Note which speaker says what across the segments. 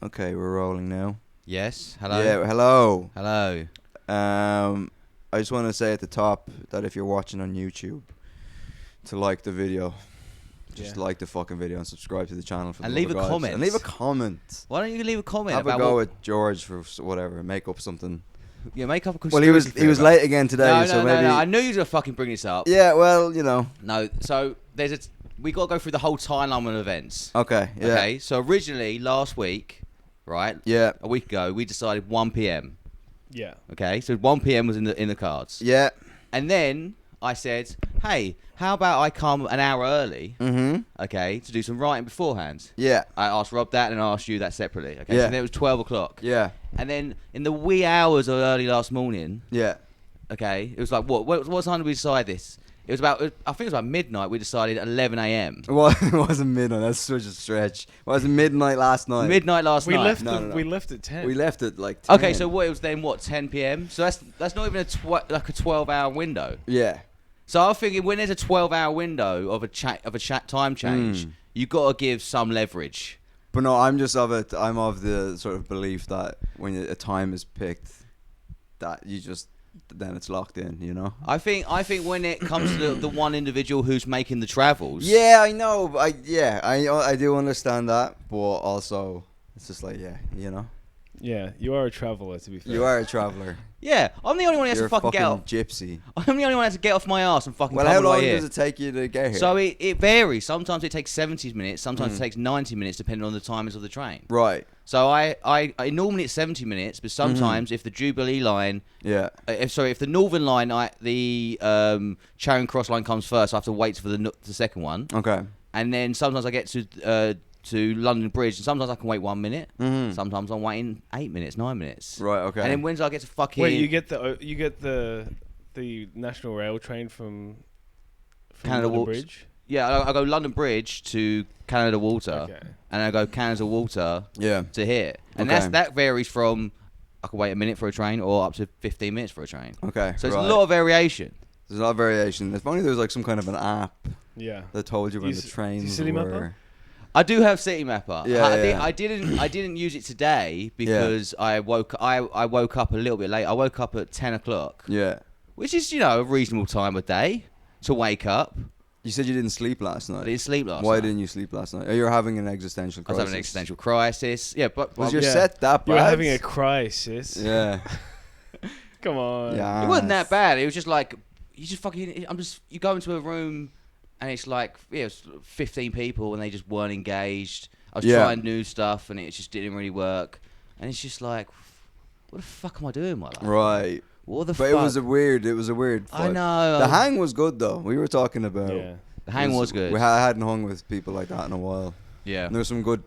Speaker 1: Okay, we're rolling now.
Speaker 2: Yes. Hello.
Speaker 1: Yeah, hello.
Speaker 2: Hello.
Speaker 1: I just want to say at the top that if you're watching on YouTube, to like the video. Just like the fucking video and subscribe to the channel for the
Speaker 2: And
Speaker 1: love
Speaker 2: leave
Speaker 1: of
Speaker 2: a
Speaker 1: God.
Speaker 2: comment.
Speaker 1: And leave a comment.
Speaker 2: Why don't you leave a comment
Speaker 1: Have
Speaker 2: about
Speaker 1: a go
Speaker 2: what?
Speaker 1: at George for whatever. Make up something.
Speaker 2: Yeah, make up a
Speaker 1: Well,
Speaker 2: conspiracy.
Speaker 1: he was late again today,
Speaker 2: No,
Speaker 1: so maybe.
Speaker 2: no. I knew you were gonna fucking bring this up.
Speaker 1: Yeah, well, you know.
Speaker 2: No. So we got to go through the whole timeline of events.
Speaker 1: Okay. Yeah.
Speaker 2: Okay. So originally last week, right?
Speaker 1: Yeah.
Speaker 2: A week ago, we decided 1 p.m.
Speaker 3: Yeah.
Speaker 2: Okay. So 1 p.m. was in the cards.
Speaker 1: Yeah.
Speaker 2: And then I said, hey, how about I come an hour early?
Speaker 1: Mm-hmm.
Speaker 2: Okay, to do some writing beforehand.
Speaker 1: Yeah.
Speaker 2: I asked Rob that and I asked you that separately. Okay.
Speaker 1: Yeah.
Speaker 2: So then it was 12 o'clock.
Speaker 1: Yeah.
Speaker 2: And then in the wee hours of early last morning,
Speaker 1: Yeah.
Speaker 2: okay, it was like, what time did we decide this? I think it was about midnight. We decided 11 a.m.
Speaker 1: Well, it wasn't midnight. That's such a stretch. It wasn't midnight last night.
Speaker 2: Midnight last
Speaker 3: We
Speaker 2: night.
Speaker 3: left.
Speaker 1: No.
Speaker 3: We left at 10.
Speaker 1: We left at like 10.
Speaker 2: Okay, so it was then 10 p.m. So that's not even like a 12-hour window.
Speaker 1: Yeah.
Speaker 2: So I'm thinking when there's a 12-hour window of a chat time change, you got to give some leverage.
Speaker 1: But no, I'm of the sort of belief that when a time is picked, that then it's locked in, you know?
Speaker 2: I think when it comes to the one individual who's making the travels.
Speaker 1: Yeah, I know. I do understand that, but also it's just like, yeah, you know?
Speaker 3: Yeah, you are a traveller, to be fair.
Speaker 1: You are a traveller.
Speaker 2: Yeah, I'm the only one who has
Speaker 1: You're
Speaker 2: to fucking
Speaker 1: a
Speaker 2: get off.
Speaker 1: gypsy.
Speaker 2: I'm the only one who has to get off my ass and fucking
Speaker 1: Well,
Speaker 2: come
Speaker 1: how
Speaker 2: all the
Speaker 1: long
Speaker 2: way here.
Speaker 1: does it take you to get here?
Speaker 2: So it varies. Sometimes it takes 70 minutes. Sometimes it takes 90 minutes, depending on the timings of the train.
Speaker 1: Right.
Speaker 2: So I normally it's 70 minutes, but sometimes if the Jubilee line,
Speaker 1: Yeah.
Speaker 2: if the Northern line, the Charing Cross line comes first, I have to wait for the second one,
Speaker 1: Okay.
Speaker 2: and then sometimes I get to London Bridge, and sometimes I can wait 1 minute.
Speaker 1: Mhm.
Speaker 2: Sometimes I'm waiting 8 minutes, 9 minutes.
Speaker 1: Right. Okay.
Speaker 2: And then when do I get to fucking?
Speaker 3: Wait, you get the National Rail train from
Speaker 2: Canada
Speaker 3: London
Speaker 2: Walks.
Speaker 3: Bridge.
Speaker 2: Yeah, I go London Bridge to Canada Water,
Speaker 3: Okay.
Speaker 2: and I go Canada Water
Speaker 1: Yeah.
Speaker 2: to here, and
Speaker 1: Okay.
Speaker 2: that varies from I can wait a minute for a train or up to 15 minutes for a train.
Speaker 1: Okay.
Speaker 2: So it's
Speaker 1: right.
Speaker 2: a lot of variation.
Speaker 1: There's a lot of variation. If only there was like some kind of an app
Speaker 3: Yeah.
Speaker 1: that told you when
Speaker 3: You
Speaker 1: the
Speaker 3: s-
Speaker 1: trains
Speaker 3: City Mapper?
Speaker 1: were.
Speaker 2: I do have City Mapper.
Speaker 1: Yeah,
Speaker 2: I didn't use it today because I woke up a little bit late. I woke up at 10 o'clock,
Speaker 1: Yeah.
Speaker 2: which is a reasonable time of day to wake up.
Speaker 1: You said you didn't sleep last night.
Speaker 2: I didn't sleep last
Speaker 1: Why
Speaker 2: night.
Speaker 1: didn't you sleep last night? Oh, you're having an existential
Speaker 2: I was
Speaker 1: crisis.
Speaker 2: having an existential crisis. Yeah, but
Speaker 1: Was your
Speaker 3: Yeah.
Speaker 1: set that bad?
Speaker 3: You're having a crisis.
Speaker 1: Yeah.
Speaker 3: Come on.
Speaker 1: Yeah.
Speaker 2: it wasn't that bad. It was just like you go into a room and it's like it's 15 people and they just weren't engaged. I was
Speaker 1: Yeah.
Speaker 2: trying new stuff and it just didn't really work. And it's just like, what the fuck am I doing with my life?
Speaker 1: Right.
Speaker 2: What the
Speaker 1: But
Speaker 2: fuck?
Speaker 1: it was a weird
Speaker 2: I
Speaker 1: vibe.
Speaker 2: know.
Speaker 1: The hang was good though. We were talking about.
Speaker 3: Yeah.
Speaker 2: The hang was good.
Speaker 1: I hadn't hung with people like that in a while.
Speaker 2: Yeah.
Speaker 1: And there was some good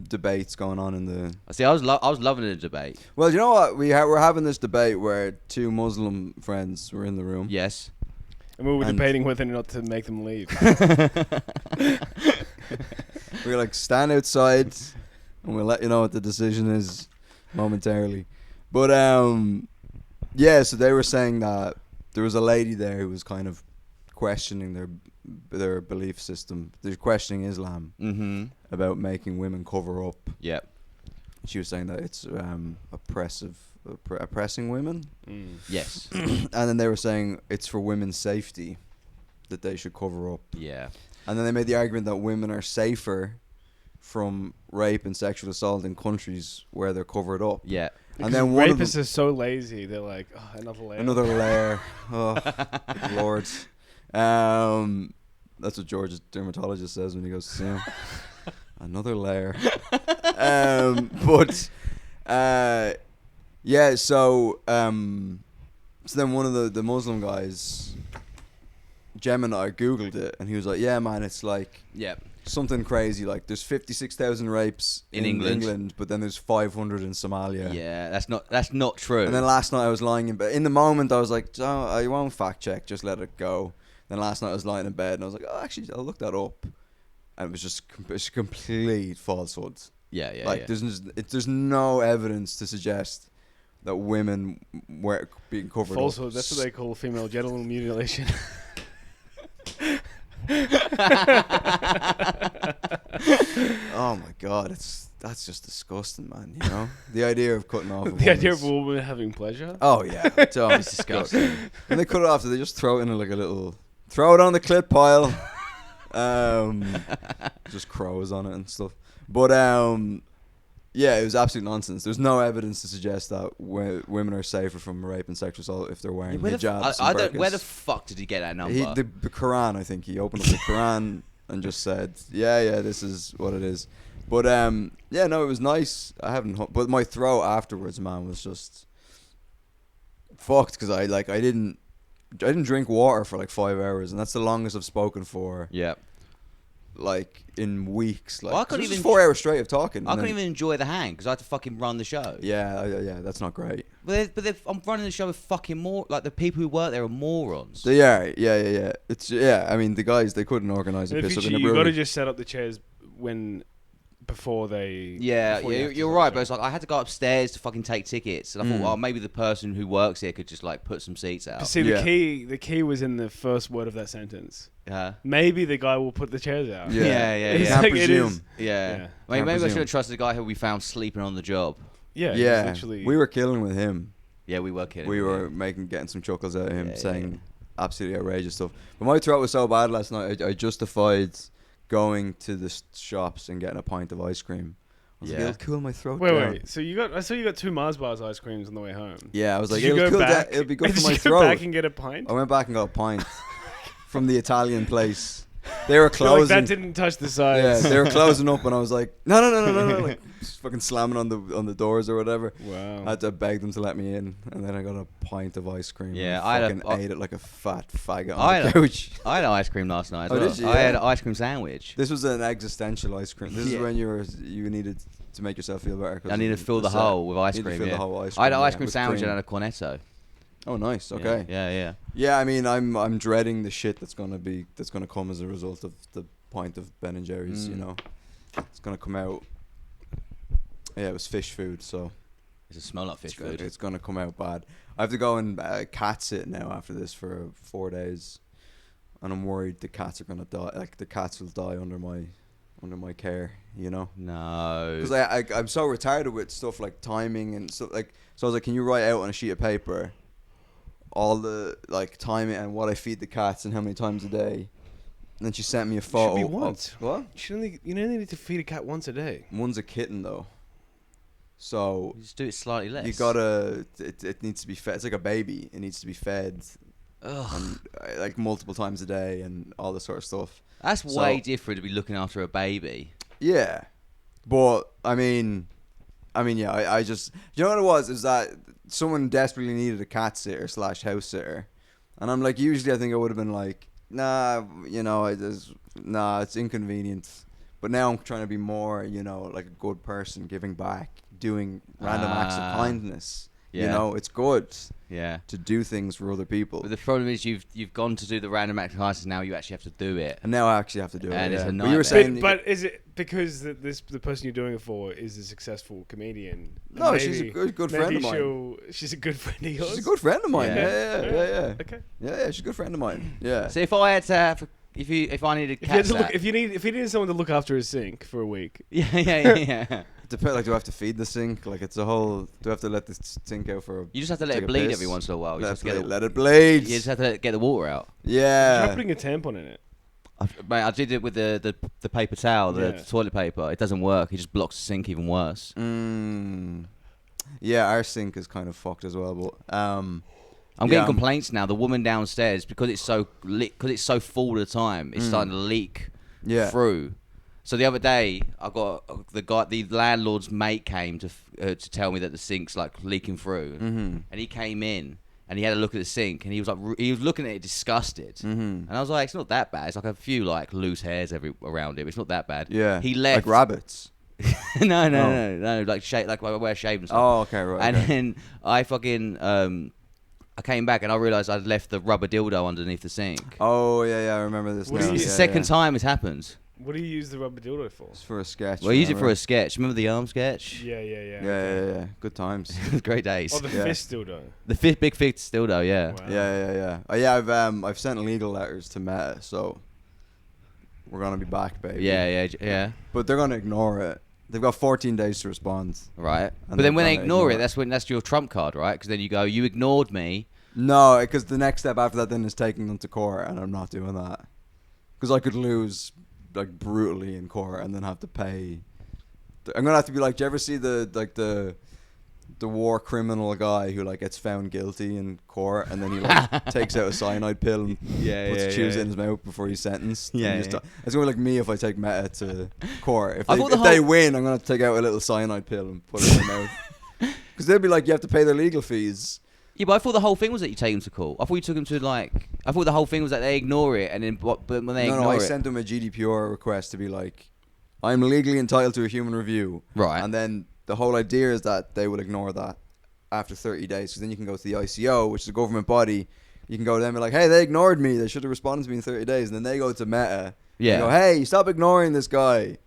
Speaker 1: debates going on in the.
Speaker 2: See, I was loving the debate.
Speaker 1: Well, you know what? We're having this debate where two Muslim friends were in the room.
Speaker 2: Yes.
Speaker 3: And we were
Speaker 1: And-
Speaker 3: debating whether or not to make them leave.
Speaker 1: We were like, stand outside, and we'll let you know what the decision is momentarily. But yeah. So they were saying that there was a lady there who was kind of questioning their belief system. They're questioning Islam
Speaker 2: Mm-hmm.
Speaker 1: about making women cover up.
Speaker 2: Yep.
Speaker 1: She was saying that it's oppressing women,
Speaker 2: Yes.
Speaker 1: and then they were saying it's for women's safety that they should cover up.
Speaker 2: Yeah.
Speaker 1: And then they made the argument that women are safer from rape and sexual assault in countries where they're covered up.
Speaker 2: Yeah.
Speaker 1: And then one of
Speaker 3: rapists
Speaker 1: them,
Speaker 3: are so lazy. They're like, oh, another layer.
Speaker 1: another layer. Oh, good Lord. That's what George's dermatologist says when he goes to see him. Another layer. Yeah. So then one of the Muslim guys, Gemini, Googled it, and he was like, "Yeah, man, it's like
Speaker 2: Yep.
Speaker 1: something crazy. Like there's 56,000 rapes
Speaker 2: In England.
Speaker 1: but then there's 500 in Somalia."
Speaker 2: Yeah. That's not true.
Speaker 1: And then last night I was lying in bed. In the moment I was like, "Oh, I won't fact check. Just let it go." Then last night I was lying in bed and I was like, "Oh, actually, I'll look that up." And it was just it's complete falsehood.
Speaker 2: yeah. Yeah.
Speaker 1: Like
Speaker 2: yeah.
Speaker 1: there's no evidence to suggest that women were being covered
Speaker 3: Falsehood.
Speaker 1: up.
Speaker 3: That's what they call female genital mutilation.
Speaker 1: Oh my god, that's just disgusting, man. You know, the idea of cutting off.
Speaker 3: The idea of a woman having pleasure.
Speaker 1: Oh yeah, it's disgusting. And they cut it off. They just throw it in like a little, throw it on the clit pile. Just crows on it and stuff. But yeah, it was absolute nonsense. There's no evidence to suggest that women are safer from rape and sexual assault if they're wearing hijabs.
Speaker 2: I don't. Where the fuck did he get that number?
Speaker 1: The Quran, I think. He opened up the Quran and just said, yeah, this is what it is. But yeah, no, it was nice. I haven't. But my throat afterwards, man, was just fucked because I didn't drink water for like 5 hours, and that's the longest I've spoken for.
Speaker 2: Yeah.
Speaker 1: Like in weeks, like
Speaker 2: I couldn't even
Speaker 1: 4 hours straight of talking.
Speaker 2: I couldn't even enjoy the hang because I had to fucking run the show.
Speaker 1: Yeah, that's not great.
Speaker 2: But I'm running the show with fucking like the people who work there are morons.
Speaker 1: Yeah. It's I mean, the guys, they couldn't organise a piss up in a brewery.
Speaker 3: You got to just set up the chairs before they.
Speaker 2: Yeah, you're right. But it's like I had to go upstairs to fucking take tickets, and I thought, well, maybe the person who works here could just like put some seats out.
Speaker 3: But see, the key was in the first word of that sentence. Maybe the guy will put the chairs out.
Speaker 2: Yeah.
Speaker 1: You can't presume.
Speaker 2: Yeah. Maybe I should have trusted the guy who we found sleeping on the job.
Speaker 1: Yeah. We were killing with him.
Speaker 2: Yeah, we were killing.
Speaker 1: We were getting some chuckles out of him, saying absolutely outrageous stuff. But my throat was so bad last night, I justified going to the shops and getting a pint of ice cream. I was like, it'll cool my throat down.
Speaker 3: Wait. So I saw you got 2 Mars bars ice creams on the way home.
Speaker 1: Yeah, I was like,
Speaker 3: it'll
Speaker 1: be good for my throat.
Speaker 3: Did you go back and get a pint?
Speaker 1: I went back and got a pint from the Italian place. They were closing.
Speaker 3: Like that didn't touch the sides.
Speaker 1: Yeah, they were closing up, and I was like, no, like just fucking slamming on the doors or whatever.
Speaker 3: Wow.
Speaker 1: I had to beg them to let me in, and then I got a pint of ice cream.
Speaker 2: Yeah,
Speaker 1: I ate it like a fat faggot on the couch.
Speaker 2: I had ice cream last night as well.
Speaker 1: Did you?
Speaker 2: I had an ice cream sandwich.
Speaker 1: This was an existential ice cream. This is when you needed to make yourself feel better.
Speaker 2: I needed to fill the hole with ice cream.
Speaker 1: The whole ice cream.
Speaker 2: I had an ice cream sandwich and I had a cornetto.
Speaker 1: Oh, nice. Okay.
Speaker 2: Yeah.
Speaker 1: Yeah, I mean, I'm dreading the shit that's gonna come as a result of the pint of Ben and Jerry's. You know, it's gonna come out. Yeah, it was fish food, so.
Speaker 2: Does it smell like fish food?
Speaker 1: It's gonna come out bad. I have to go and cat sit now after this for 4 days, and I'm worried the cats are gonna die. Like the cats will die under my care. You know.
Speaker 2: No.
Speaker 1: Because I'm so retarded with stuff like timing and stuff like. So I was like, can you write out on a sheet of paper all the like timing and what I feed the cats and how many times a day? And then she sent me a photo.
Speaker 3: It should be once.
Speaker 1: What?
Speaker 3: You only need to feed a cat once a day.
Speaker 1: One's a kitten though. So
Speaker 2: you just do it slightly less.
Speaker 1: You gotta. It needs to be fed. It's like a baby. It needs to be fed. And, like multiple times a day and all this sort of stuff.
Speaker 2: That's way different to be looking after a baby.
Speaker 1: Yeah, but I mean, yeah. I just, you know what it was? Is that someone desperately needed a cat sitter / house sitter, and I'm like, usually I think I would have been like, nah, you know, it's inconvenient. But now I'm trying to be more, you know, like a good person, giving back, doing random acts of kindness. Yeah. You know, it's good.
Speaker 2: Yeah.
Speaker 1: To do things for other people.
Speaker 2: But the problem is you've gone to do the random act of kindness, now you actually have to do it.
Speaker 1: And now I actually have to do it.
Speaker 2: And it's a nightmare.
Speaker 1: But you were saying,
Speaker 3: but is it because the person you're doing it for is a successful comedian?
Speaker 1: No, maybe, she's a good friend of mine.
Speaker 3: She's a good friend of yours?
Speaker 1: She's a good friend of mine. Yeah.
Speaker 3: Okay.
Speaker 1: Yeah, she's a good friend of mine. Yeah.
Speaker 2: So if I had to have... If I needed a cat
Speaker 3: if you needed someone to look after his sink for a week.
Speaker 2: Yeah.
Speaker 1: Depends. Like, do I have to feed the sink? Like, it's a whole. Do I have to let the sink out for?
Speaker 2: You just have to let it bleed every once in a while.
Speaker 1: Let it bleed.
Speaker 2: You just have to get the water out.
Speaker 1: Yeah.
Speaker 3: Try putting a tampon in it.
Speaker 2: Mate, I did it with the paper towel, the toilet paper. It doesn't work. It just blocks the sink even worse.
Speaker 1: Yeah, our sink is kind of fucked as well. But I'm
Speaker 2: getting complaints now. The woman downstairs, because it's so full all the time, it's starting to leak through. So the other day, I got the landlord's mate came to tell me that the sink's like leaking through, and he came in and he had a look at the sink and he was looking at it disgusted, and I was like, it's not that bad. It's like a few like loose hairs around it. It's not that bad.
Speaker 1: Yeah,
Speaker 2: he left
Speaker 1: like rabbits.
Speaker 2: No, like I wear shaving stuff.
Speaker 1: Oh, okay, right.
Speaker 2: And then I fucking I came back and I realised I'd left the rubber dildo underneath the sink.
Speaker 1: Oh yeah, I remember this.
Speaker 3: It's
Speaker 2: the second time it's happened.
Speaker 3: What do you use the rubber dildo for?
Speaker 1: It's for a sketch.
Speaker 2: Well, I use it for a sketch. Remember the arm sketch?
Speaker 3: Yeah.
Speaker 1: Yeah. Good times.
Speaker 2: Great days.
Speaker 3: Oh, the fist dildo.
Speaker 2: The big fist dildo, yeah.
Speaker 3: Wow.
Speaker 1: Yeah. I've sent legal letters to Meta, so we're gonna be back, baby.
Speaker 2: Yeah.
Speaker 1: But they're gonna ignore it. They've got 14 days to respond.
Speaker 2: Right. But then when they ignore it, that's your trump card, right? Because then you go, you ignored me.
Speaker 1: No, because the next step after that then is taking them to court, and I'm not doing that. Because I could lose like brutally in court and then have to pay. I'm gonna have to be like, do you ever see the war criminal guy who like gets found guilty in court and then he like takes out a cyanide pill and puts chews in his mouth before he's sentenced? It's gonna be like me if I take Meta to court. If they win, I'm gonna take out a little cyanide pill and put it in my mouth. Because they'll be like, you have to pay their legal fees.
Speaker 2: Yeah, but I thought the whole thing was that you take them to court. I thought you took them to like. I thought the whole thing was that they ignore it, and then but when they ignore it,
Speaker 1: I sent them a GDPR request to be like, I'm legally entitled to a human review.
Speaker 2: Right.
Speaker 1: And then the whole idea is that they will ignore that after 30 days. Because then you can go to the ICO, which is a government body. You can go to them and be like, hey, they ignored me. They should have responded to me in 30 days. And then they go to Meta. Yeah. And go, hey, stop ignoring this guy.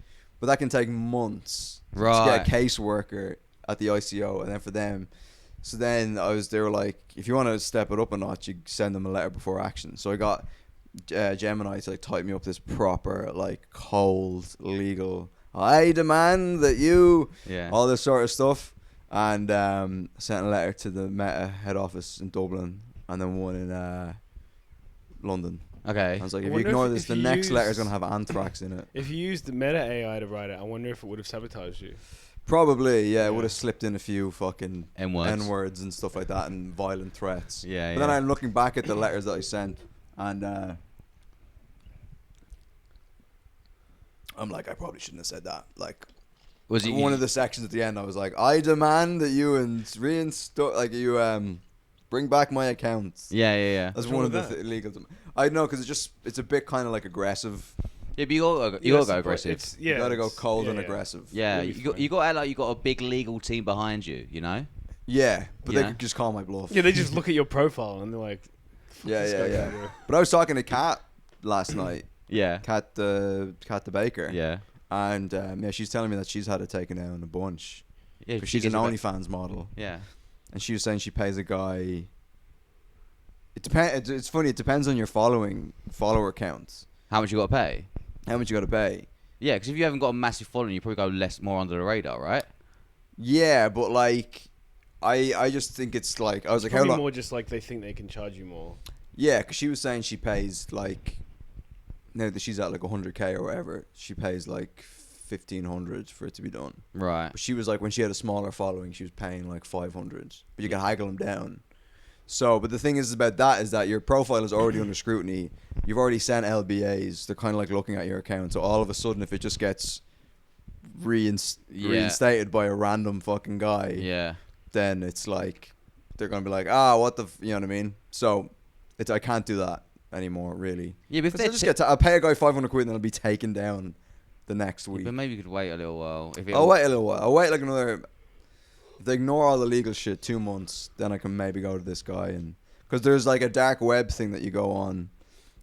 Speaker 1: But that can take months.
Speaker 2: Right.
Speaker 1: To get a caseworker at the ICO, and then for them. So then they were like, if you want to step it up a notch, you send them a letter before action. So I got Gemini to like type me up this proper like cold legal, I demand that you, all this sort of stuff, and sent a letter to the Meta head office in Dublin, and then one in London.
Speaker 2: Okay.
Speaker 1: I was like, if you ignore this, the next letter is going to have anthrax in it.
Speaker 3: If you used the Meta AI to write it, I wonder if it would have sabotaged you.
Speaker 1: Probably, yeah. It would have slipped in a few fucking
Speaker 2: N-words
Speaker 1: and stuff like that, and violent threats.
Speaker 2: Yeah,
Speaker 1: but then I'm looking back at the letters that I sent, and I'm like, I probably shouldn't have said that. Like,
Speaker 2: was it
Speaker 1: one of the sections at the end? I was like, I demand that you bring back my accounts.
Speaker 2: Yeah.
Speaker 1: That's one of the legal. I know, because it's a bit kind of like aggressive.
Speaker 2: Yeah, but you gotta go aggressive.
Speaker 1: You gotta go cold and aggressive.
Speaker 2: Yeah, you got to act like you got a big legal team behind you. You know.
Speaker 1: Yeah, but they could just call my bluff.
Speaker 3: Yeah, they just look at your profile and they're like,
Speaker 1: yeah. But I was talking to Kat last night.
Speaker 2: Yeah.
Speaker 1: Kat the baker.
Speaker 2: Yeah.
Speaker 1: And she's telling me that she's had it taken down a bunch.
Speaker 2: Yeah,
Speaker 1: because she's an OnlyFans model.
Speaker 2: Yeah.
Speaker 1: And she was saying she pays a guy. It depends. It's funny. It depends on your follower counts.
Speaker 2: How much you got to pay?
Speaker 1: How much you got to pay?
Speaker 2: Yeah, because if you haven't got a massive following, you probably go more under the radar, right?
Speaker 1: Yeah, but like, I just think it's like, I was like, how long?
Speaker 3: More just like they think they can charge you more.
Speaker 1: Yeah, because she was saying she pays like, now that she's at like 100K or whatever, she pays like 1,500 for it to be done.
Speaker 2: Right.
Speaker 1: But she was like, when she had a smaller following, she was paying like 500. But you can haggle them down. So, but the thing is about that is that your profile is already under scrutiny. You've already sent LBAs. They're kind of like looking at your account. So all of a sudden, if it just gets reinstated by a random fucking guy, then it's like they're gonna be like, what the, you know what I mean? So, I can't do that anymore, really. Yeah, but if I'll pay a guy 500 quid and it'll be taken down the next week.
Speaker 2: But maybe you could wait a little while.
Speaker 1: I'll wait a little while. I'll wait like another. If they ignore all the legal shit, 2 months, then I can maybe go to this guy, and because there's like a dark web thing that you go on,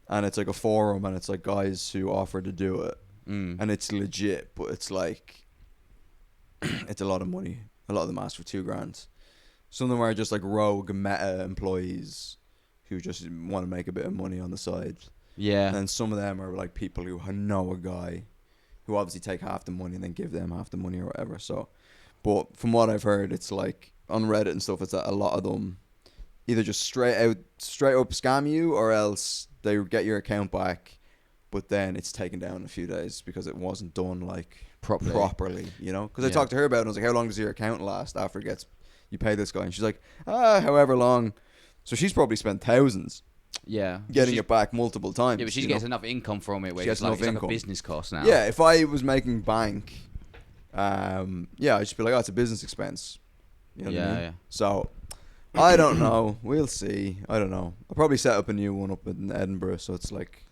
Speaker 1: and it's like a forum, and it's like guys who offer to do it, and it's legit, but it's like it's a lot of money. A lot of them ask for $2,000. Some of them are just like rogue Meta employees who just want to make a bit of money on the side. Yeah. And then some of them are like people who know a guy, who obviously take half the money and then give them half the money or whatever. So. But from what I've heard, it's like on Reddit and stuff, it's that a lot of them either just straight up scam you, or else they get your account back, but then it's taken down in a few days because it wasn't done like properly, you know? Because I talked to her about it, and I was like, how long does your account last after you pay this guy? And she's like, however long. So she's probably spent thousands. Yeah. Getting it back multiple times.
Speaker 2: Yeah, but she gets enough income from it where it's like a business cost now.
Speaker 1: Yeah, if I was making bank... I'd just be like, it's a business expense. You know what I mean? Yeah. So, I don't know. We'll see. I don't know. I'll probably set up a new one up in Edinburgh, so it's like...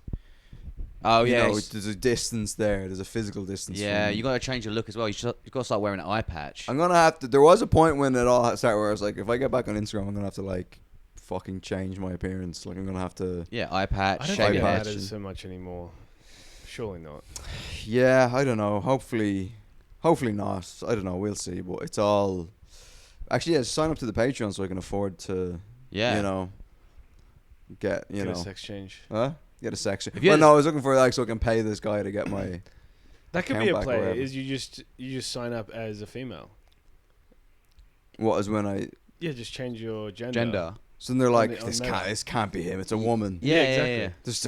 Speaker 1: Oh, yeah. There's a distance there. There's a physical distance.
Speaker 2: Yeah, you got to change your look as well. You've got to start wearing an eye patch.
Speaker 1: I'm going to have to... There was a point when it all started where I was like, if I get back on Instagram, I'm going to have to, like, fucking change my appearance. Like, I'm going to have to...
Speaker 2: Yeah, eye patch.
Speaker 3: I don't think it matters so much anymore. Surely not.
Speaker 1: Yeah, I don't know. Hopefully not. I don't know. We'll see. But it's all... Actually, yeah, sign up to the Patreon so I can afford to, get a
Speaker 3: sex change.
Speaker 1: Huh? Get a sex change. Well, no, I was looking for like so I can pay this guy to get my
Speaker 3: That could be a
Speaker 1: back or
Speaker 3: play.
Speaker 1: whatever.
Speaker 3: Is you just sign up as a female.
Speaker 1: What is when I?
Speaker 3: Yeah, just change your gender.
Speaker 1: So then they're like,
Speaker 3: on
Speaker 1: this
Speaker 3: Meta.
Speaker 1: can't be him. It's a woman.
Speaker 2: Yeah,
Speaker 3: exactly.
Speaker 2: yeah.
Speaker 1: Just,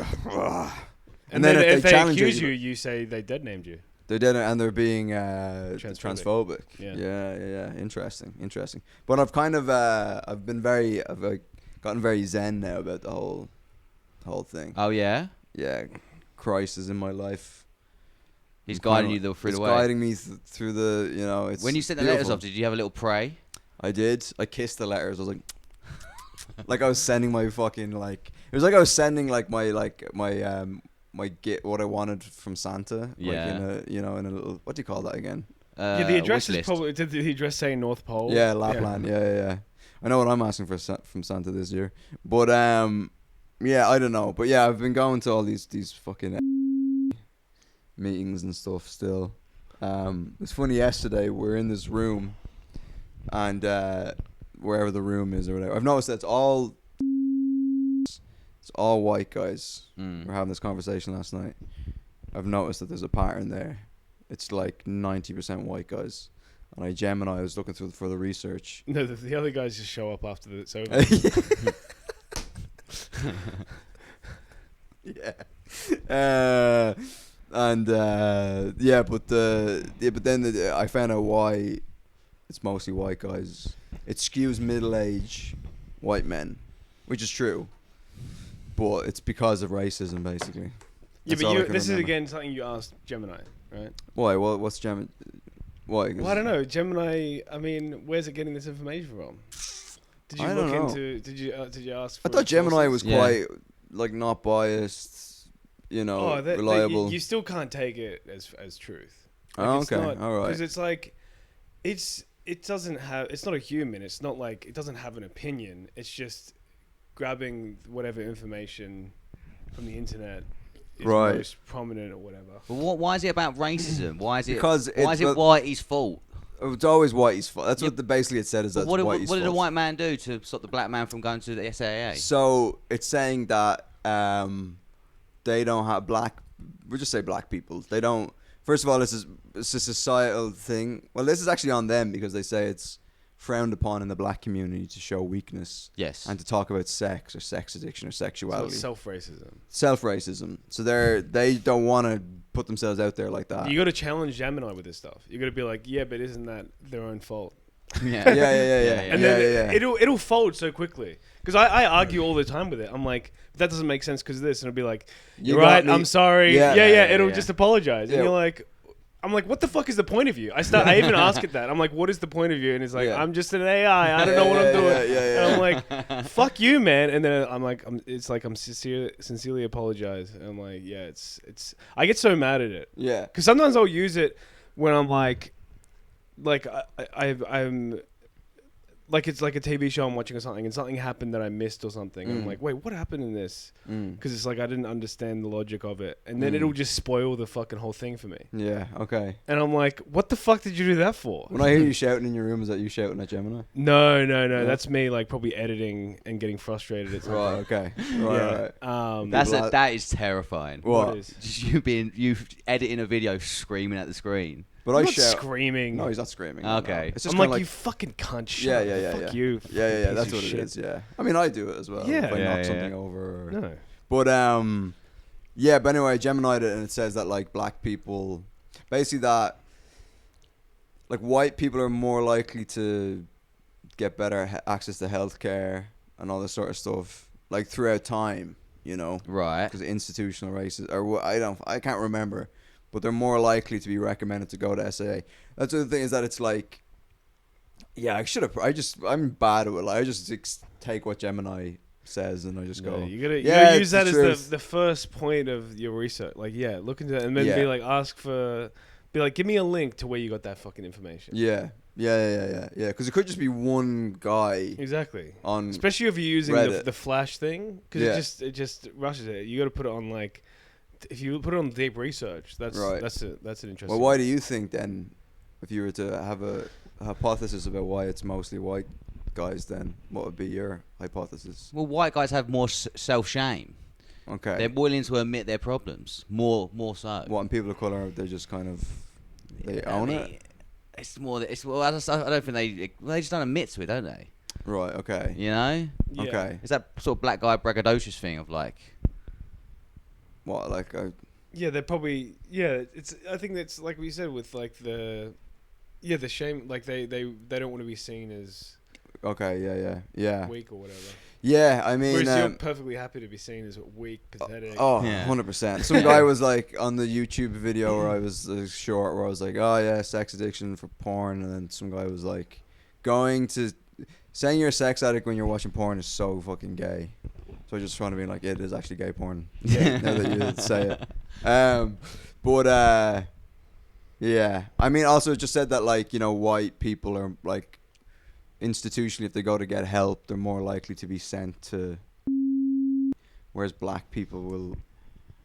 Speaker 3: And then if they
Speaker 1: challenge
Speaker 3: accuse
Speaker 1: it,
Speaker 3: you say they dead named you.
Speaker 1: They did it, and they're being transphobic.
Speaker 3: Yeah.
Speaker 1: Interesting. But I've kind of I've gotten very zen now about the whole thing.
Speaker 2: Oh yeah.
Speaker 1: Yeah, Christ is in my life.
Speaker 2: He's guiding you through the way.
Speaker 1: He's guiding me through the, you know, it's
Speaker 2: when you sent the
Speaker 1: beautiful.
Speaker 2: letters off, did you have a little pray?
Speaker 1: I did. I kissed the letters. I was like, like I was sending my fucking like. It was like I was sending like my get what I wanted from Santa.
Speaker 2: Yeah.
Speaker 1: Like in a little, what do you call that again?
Speaker 3: The address is
Speaker 2: list.
Speaker 3: probably. Did the address say North Pole?
Speaker 1: Yeah, Lapland. Yeah. I know what I'm asking for from Santa this year, but yeah, I don't know. But yeah, I've been going to all these fucking meetings and stuff still. It's funny. Yesterday we're in this room, and wherever the room is or whatever, I've noticed that it's all white guys. We're having this conversation last night. I've noticed that there's a pattern there. It's like 90% white guys. And I was looking through for the research.
Speaker 3: No, the other guys just show up after it's over.
Speaker 1: Yeah. But then I found out why it's mostly white guys. It skews middle-aged white men, which is true. But it's because of racism, basically.
Speaker 3: Yeah,
Speaker 1: That's
Speaker 3: but this is again something you asked Gemini, right?
Speaker 1: Why? What's Gemini? Why?
Speaker 3: Well, I don't know. Gemini. I mean, where's it getting this information from? Did you look into? Did you ask?
Speaker 1: I thought Gemini was quite like not biased, reliable.
Speaker 3: You still can't take it as truth.
Speaker 1: Like, okay, all right.
Speaker 3: Because it's like, it doesn't have. It's not a human. It's not like it doesn't have an opinion. It's just grabbing whatever information from the internet is most prominent or whatever.
Speaker 2: But why is it about racism? Why is it?
Speaker 1: Because
Speaker 2: why is it Whitey's fault?
Speaker 1: It's always Whitey's fault. That's what basically it said. Is that
Speaker 2: what
Speaker 1: Whitey's
Speaker 2: did
Speaker 1: fault.
Speaker 2: a white man do to stop the black man from going to the SAA?
Speaker 1: So it's saying that they don't have we'll just say black people. They don't. First of all, it's a societal thing. Well, this is actually on them because they say it's frowned upon in the black community to show weakness.
Speaker 2: Yes.
Speaker 1: And to talk about sex or sex addiction or sexuality.
Speaker 3: So self-racism.
Speaker 1: Self-racism. So they don't want to put themselves out there like that.
Speaker 3: You got to challenge Gemini with this stuff. You got to be like, yeah, but isn't that their own fault?
Speaker 1: Yeah.
Speaker 3: And then it'll fold so quickly. Because I argue all the time with it. I'm like, that doesn't make sense because this. And it'll be like, you're right, I'm sorry. Yeah. It'll just apologize. And you're like, I'm like, what the fuck is the point of you? I even ask it that. I'm like, what is the point of you? And it's like, I'm just an AI. I don't know what I'm doing. And I'm like, fuck you, man. And then I'm like, it's like I'm sincerely apologize. And I'm like, yeah, it's. I get so mad at it.
Speaker 1: Yeah.
Speaker 3: Because sometimes I'll use it when I'm like I'm. Like it's like a TV show I'm watching or something, and something happened that I missed or something. And I'm like, wait, what happened in this? Because it's like I didn't understand the logic of it, and then it'll just spoil the fucking whole thing for me.
Speaker 1: Yeah. Okay.
Speaker 3: And I'm like, what the fuck did you do that for?
Speaker 1: When I hear you shouting in your room, is that you shouting at Gemini?
Speaker 3: No. Yeah. That's me, like probably editing and getting frustrated at something.
Speaker 1: Right. Okay. Right.
Speaker 2: That is terrifying.
Speaker 1: What?
Speaker 2: Just you editing a video screaming at the screen.
Speaker 1: But
Speaker 3: I'm not screaming.
Speaker 1: No, he's not screaming.
Speaker 2: Okay.
Speaker 1: No. It's just
Speaker 3: I'm like, you fucking cunt. Fuck you.
Speaker 1: Yeah. That's what it is. Yeah. I mean, I do it as well.
Speaker 3: Yeah.
Speaker 1: If I knock something over.
Speaker 3: No.
Speaker 1: But yeah. But anyway, Gemini did it, and it says that like black people, basically that, like white people are more likely to get better access to healthcare and all this sort of stuff, like throughout time.
Speaker 2: Right.
Speaker 1: Because institutional racism, or I can't remember. But they're more likely to be recommended to go to SAA. That's the other thing is that it's like, yeah, I'm bad at it. Like, I just take what Gemini says and I just go.
Speaker 3: You gotta use that as the first point of your research. Like, look into that and then be like, give me a link to where you got that fucking information.
Speaker 1: Yeah. Because it could just be one guy.
Speaker 3: Exactly.
Speaker 1: Especially
Speaker 3: if you're using the Flash thing, because it just rushes it. You got to put it on like. If you put it on deep research, that's an interesting.
Speaker 1: Well, why do you think then, if you were to have a hypothesis about why it's mostly white guys, then what would be your hypothesis?
Speaker 2: Well, white guys have more self-shame.
Speaker 1: Okay.
Speaker 2: They're willing to admit their problems more so.
Speaker 1: What, and people of color, they just kind of they own it.
Speaker 2: It's more. I don't think they just don't admit to it, don't they?
Speaker 1: Right. Okay.
Speaker 2: You know.
Speaker 3: Yeah.
Speaker 1: Okay.
Speaker 2: It's that sort of black guy braggadocious thing of like.
Speaker 1: What, like?
Speaker 3: Yeah, they're probably. Yeah, it's. I think that's like we said with like the. Yeah, the shame. Like they don't want to be seen as.
Speaker 1: Okay. Yeah.
Speaker 3: Weak or whatever.
Speaker 1: Yeah, I mean,
Speaker 3: whereas you're perfectly happy to be seen as weak, pathetic.
Speaker 1: Oh, 100%. Some guy was like on the YouTube video where I was short, where I was like, oh yeah, sex addiction for porn, and then some guy was like, saying you're a sex addict when you're watching porn is so fucking gay. So I just trying to be like, it is actually gay porn. Yeah, now that you say it. Yeah, I mean, also it just said that like, you know, white people are like, institutionally, if they go to get help, they're more likely to be sent to, whereas black people will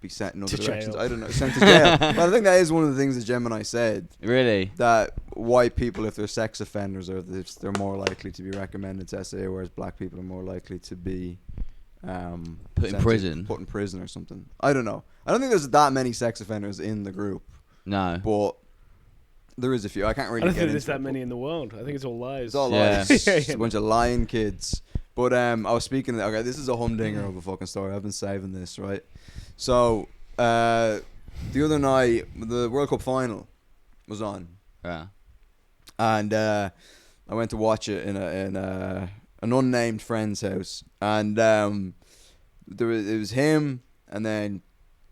Speaker 1: be sent in other directions. I don't know, sent to jail. But I think that is one of the things that Gemini said.
Speaker 2: Really?
Speaker 1: That white people, if they're sex offenders, or if they're more likely to be recommended to SA, whereas black people are more likely to be
Speaker 2: put in prison
Speaker 1: or something. I don't know. I don't think there's that many sex offenders in the group.
Speaker 2: No.
Speaker 1: But there is a few. I can't really.
Speaker 3: I don't think there's that many in the world. I think it's all lies.
Speaker 1: It's all lies. It's a bunch of lying kids. But I was speaking. Okay, this is a humdinger of a fucking story. I've been saving this, right? So the other night, the World Cup final was on.
Speaker 2: Yeah.
Speaker 1: And I went to watch it in an unnamed friend's house, and it was him, and then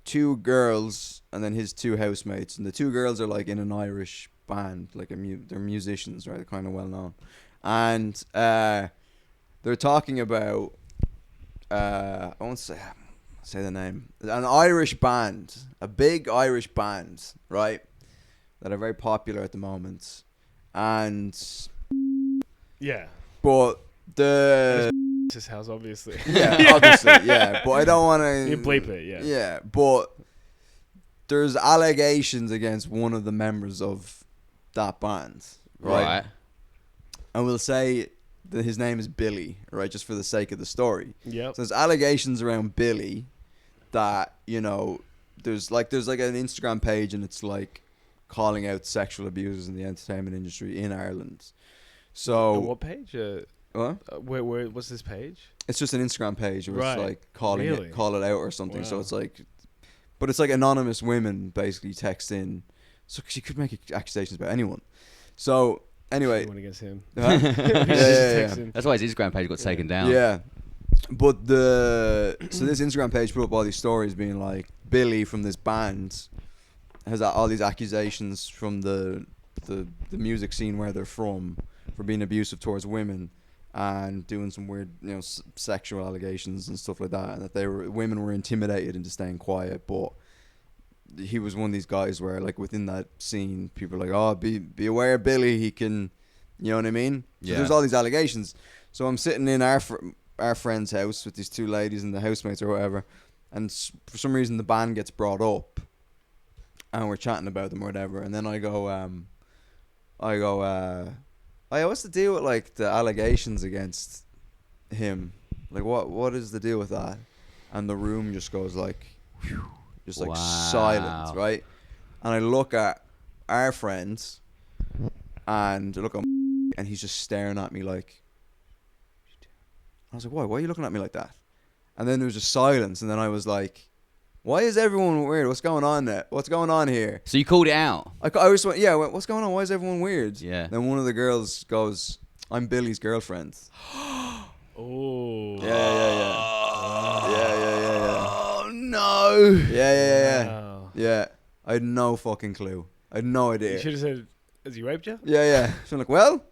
Speaker 1: two girls, and then his two housemates, and the two girls are like in an Irish band, like they're musicians, right? They're kind of well known, and they're talking about I won't say the name, an Irish band, a big Irish band, right? That are very popular at the moment, and
Speaker 3: yeah,
Speaker 1: but
Speaker 3: his house, obviously.
Speaker 1: Yeah, obviously, yeah. But I don't want to.
Speaker 3: You bleep it, yeah.
Speaker 1: Yeah, but there's allegations against one of the members of that band, right? And we'll say that his name is Billy, right? Just for the sake of the story.
Speaker 3: Yeah.
Speaker 1: So there's allegations around Billy that, you know, there's like an Instagram page, and it's like calling out sexual abusers in the entertainment industry in Ireland. So
Speaker 3: what page?
Speaker 1: What?
Speaker 3: Where? What's this page?
Speaker 1: It's just an Instagram page where it's like call it out or something. Wow. So it's like, but it's like anonymous women basically text in, so she could make accusations about anyone. So anyway,
Speaker 3: one against him.
Speaker 1: Huh? yeah.
Speaker 2: That's why his Instagram page got taken down.
Speaker 1: Yeah, but so this Instagram page put up all these stories being like, Billy from this band has all these accusations from the music scene where they're from for being abusive towards women and doing some weird, you know, sexual allegations and stuff like that, and that women were intimidated into staying quiet. But he was one of these guys where, like, within that scene, people are like, oh, be aware of Billy, he can, you know what I mean? So there's all these allegations. So I'm sitting in our friend's house with these two ladies and the housemates or whatever, and for some reason the band gets brought up, and we're chatting about them or whatever, and then I go, oh yeah, what's the deal with like the allegations against him? Like what is the deal with that? And the room just goes like, whew, just like silent, right? And I look at our friends, and I look at and he's just staring at me like. I was like, why are you looking at me like that? And then there was just silence, and then I was like, why is everyone weird? What's going on there? What's going on here?
Speaker 2: So you called it out?
Speaker 1: I just went, yeah, what's going on? Why is everyone weird?
Speaker 2: Yeah.
Speaker 1: Then one of the girls goes, I'm Billy's girlfriend.
Speaker 3: Oh.
Speaker 1: Yeah.
Speaker 2: Oh, no.
Speaker 1: Yeah.
Speaker 3: Wow.
Speaker 1: Yeah. I had no fucking clue. I had no idea.
Speaker 3: You should have said, has he raped you?
Speaker 1: Yeah. So I'm like, well,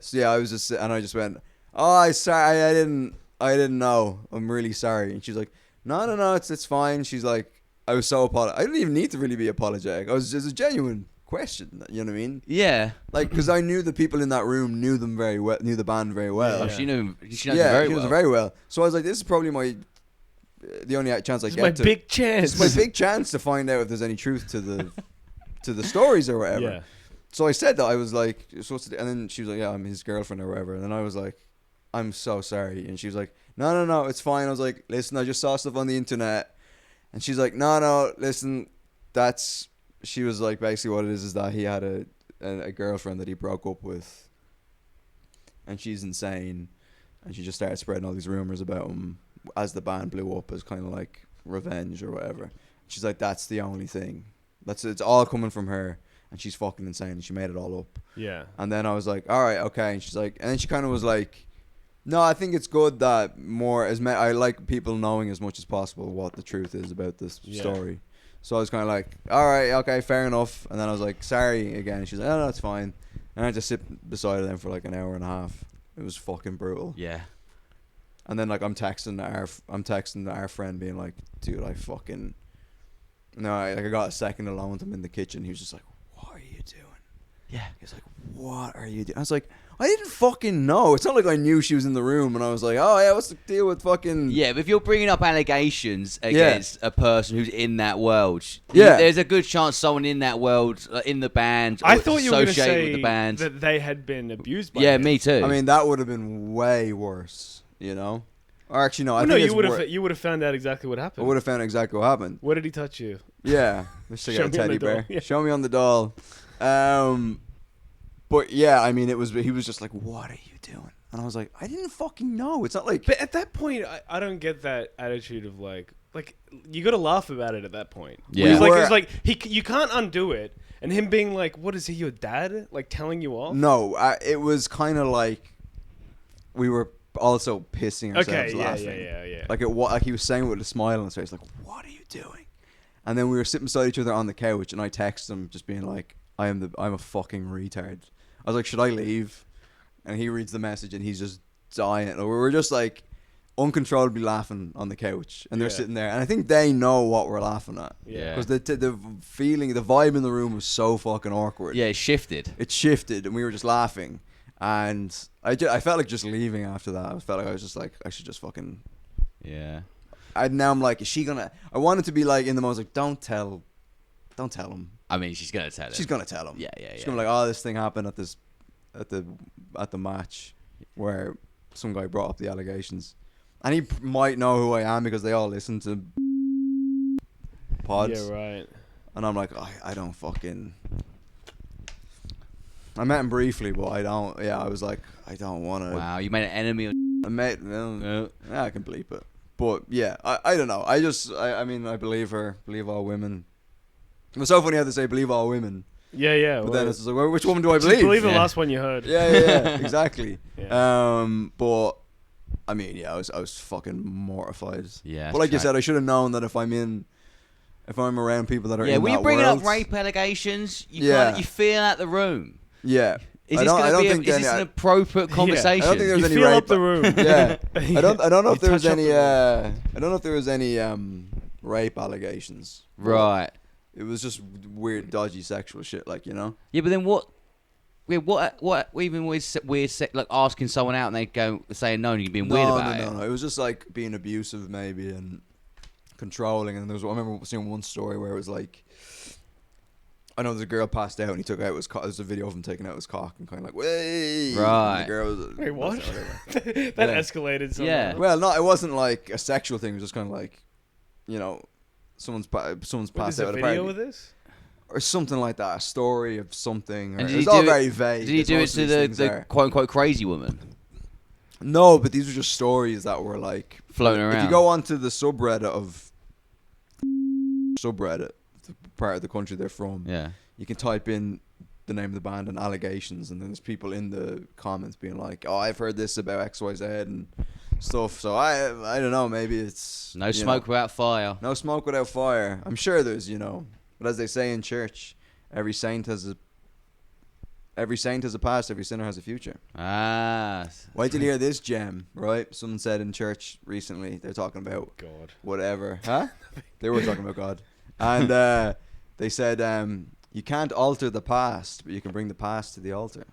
Speaker 1: so yeah, I was just, and I just went, oh, sorry, I didn't know. I'm really sorry. And she's like, no, it's fine. She's like, I was so apologetic. I didn't even need to really be apologetic. It was a genuine question. You know what I mean?
Speaker 2: Yeah.
Speaker 1: Like, because I knew the people in that room knew them very well, knew the band very well.
Speaker 2: Yeah. She knows very well.
Speaker 1: So I was like, this is probably the only chance I get.
Speaker 3: It's my big chance.
Speaker 1: It's my big chance to find out if there's any truth to the stories or whatever.
Speaker 3: Yeah.
Speaker 1: So I said that. I was like, and then she was like, yeah, I'm his girlfriend or whatever. And then I was like, I'm so sorry. And she was like, no, it's fine. I was like, listen, I just saw stuff on the internet. And she's like, no, listen, she was like, basically what it is that he had a girlfriend that he broke up with. And she's insane. And she just started spreading all these rumors about him as the band blew up as kind of like revenge or whatever. She's like, that's the only thing. It's all coming from her. And she's fucking insane. And she made it all up.
Speaker 3: Yeah.
Speaker 1: And then I was like, all right, okay. And she's like, and then she kind of was like, no, I think it's good that I like people knowing as much as possible what the truth is about this story. So I was kind of like, all right, okay, fair enough. And then I was like, sorry again. And she's like, oh, no, that's fine. And I just sit beside her then for like an hour and a half. It was fucking brutal.
Speaker 2: Yeah.
Speaker 1: And then like I'm texting our friend being like, dude, I got a second alone with him in the kitchen. He was just like, what are you doing?
Speaker 2: Yeah.
Speaker 1: He's like, what are you doing? I was like, I didn't fucking know. It's not like I knew she was in the room and I was like, oh yeah, what's the deal with fucking...
Speaker 2: Yeah, but if you're bringing up allegations against a person who's in that world,
Speaker 1: yeah,
Speaker 2: there's a good chance someone in that world, in the band,
Speaker 3: I thought you were going to
Speaker 2: associated
Speaker 3: say
Speaker 2: with the band,
Speaker 3: that they had been abused by
Speaker 2: him. Me too.
Speaker 1: I mean, that would have been way worse, you know? Or actually, no, I think
Speaker 3: you would have found out exactly what happened.
Speaker 1: I would have found exactly what happened.
Speaker 3: Where did he touch you?
Speaker 1: Yeah. Let's check out a teddy bear.
Speaker 3: Yeah.
Speaker 1: Show me on the doll. But yeah, I mean, he was just like, what are you doing? And I was like, I didn't fucking know. It's not like...
Speaker 3: But at that point, I don't get that attitude of like you got to laugh about it at that point.
Speaker 2: Yeah.
Speaker 3: It's like you can't undo it. And him being like, what is he, your dad? Like telling you off?
Speaker 1: No, it was kind of like we were also pissing ourselves laughing.
Speaker 3: Yeah.
Speaker 1: Like he was saying it with a smile on his face, like, what are you doing? And then we were sitting beside each other on the couch, and I texted him just being like, I'm a fucking retard. I was like, should I leave? And he reads the message and he's just dying. And we were just like uncontrollably laughing on the couch, and they're sitting there, and I think they know what we're laughing at.
Speaker 2: Yeah.
Speaker 1: Because the feeling, the vibe in the room was so fucking awkward.
Speaker 2: Yeah, it shifted, and
Speaker 1: we were just laughing. And I felt like just leaving after that. I felt like I was just like, I should just fucking...
Speaker 2: Yeah.
Speaker 1: Now I'm like, is she gonna... I wanted to be like in the most like, don't tell him.
Speaker 2: I mean, she's gonna tell him.
Speaker 1: She's gonna tell him.
Speaker 2: Yeah.
Speaker 1: She's gonna be like, oh, this thing happened at the match where some guy brought up the allegations, and he might know who I am because they all listen to pods.
Speaker 3: Yeah, right.
Speaker 1: And I'm like, I don't fucking... I met him briefly, but I don't... Yeah, I was like, I don't want to...
Speaker 2: Wow, you made an enemy of...
Speaker 1: I can bleep it. But yeah, I don't know. I mean, I believe her. Believe all women. It was so funny how they say believe all women.
Speaker 3: Yeah.
Speaker 1: But then it's just like, well, which woman do I believe?
Speaker 3: Just believe the last one you heard.
Speaker 1: Yeah, exactly.
Speaker 3: Yeah.
Speaker 1: But I mean, yeah, I was fucking mortified.
Speaker 2: Yeah.
Speaker 1: But like you said, I should have known that if I'm around people that are in that world... Yeah,
Speaker 2: when you bring up rape allegations, you feel out the room.
Speaker 1: Yeah.
Speaker 2: Is this an appropriate conversation?
Speaker 1: I don't think there's any
Speaker 3: feel
Speaker 1: rape.
Speaker 3: up the room.
Speaker 1: Yeah. I don't know if there was any I don't know if there was any rape allegations.
Speaker 2: Right.
Speaker 1: It was just weird, dodgy sexual shit, like, you know.
Speaker 2: Yeah, but then what even weird like asking someone out and they go saying no and you're being weird about it.
Speaker 1: No. It was just like being abusive maybe and controlling. And I remember seeing one story where it was like, I know there's a girl passed out and he took out his cock. There's a video of him taking out his cock and kind of like, "Way!"
Speaker 2: Right.
Speaker 1: And the girl was
Speaker 3: wait, what? That escalated somehow.
Speaker 2: Yeah.
Speaker 1: Well, no, it wasn't like a sexual thing. It was just kind of like, you know, someone's passed out at a party.
Speaker 3: Video of this?
Speaker 1: Or something like that. A story of something.
Speaker 2: And
Speaker 1: it's all very vague.
Speaker 2: Did he do it to the quote unquote crazy woman?
Speaker 1: No, but these were just stories that were like
Speaker 2: floating around.
Speaker 1: If you go onto the subreddit, the part of the country they're from, you can type in the name of the band and allegations, and then there's people in the comments being like, "Oh, I've heard this about XYZ and stuff." So I don't know. Maybe it's
Speaker 2: no smoke without fire.
Speaker 1: No smoke without fire. I'm sure there's, but as they say in church, every saint has a past, every sinner has a future.
Speaker 2: Ah.
Speaker 1: Wait till you hear this gem, right? Someone said in church recently, they're talking about
Speaker 3: God.
Speaker 1: Whatever. Huh? They were talking about God. And they said, you can't alter the past, but you can bring the past to the altar.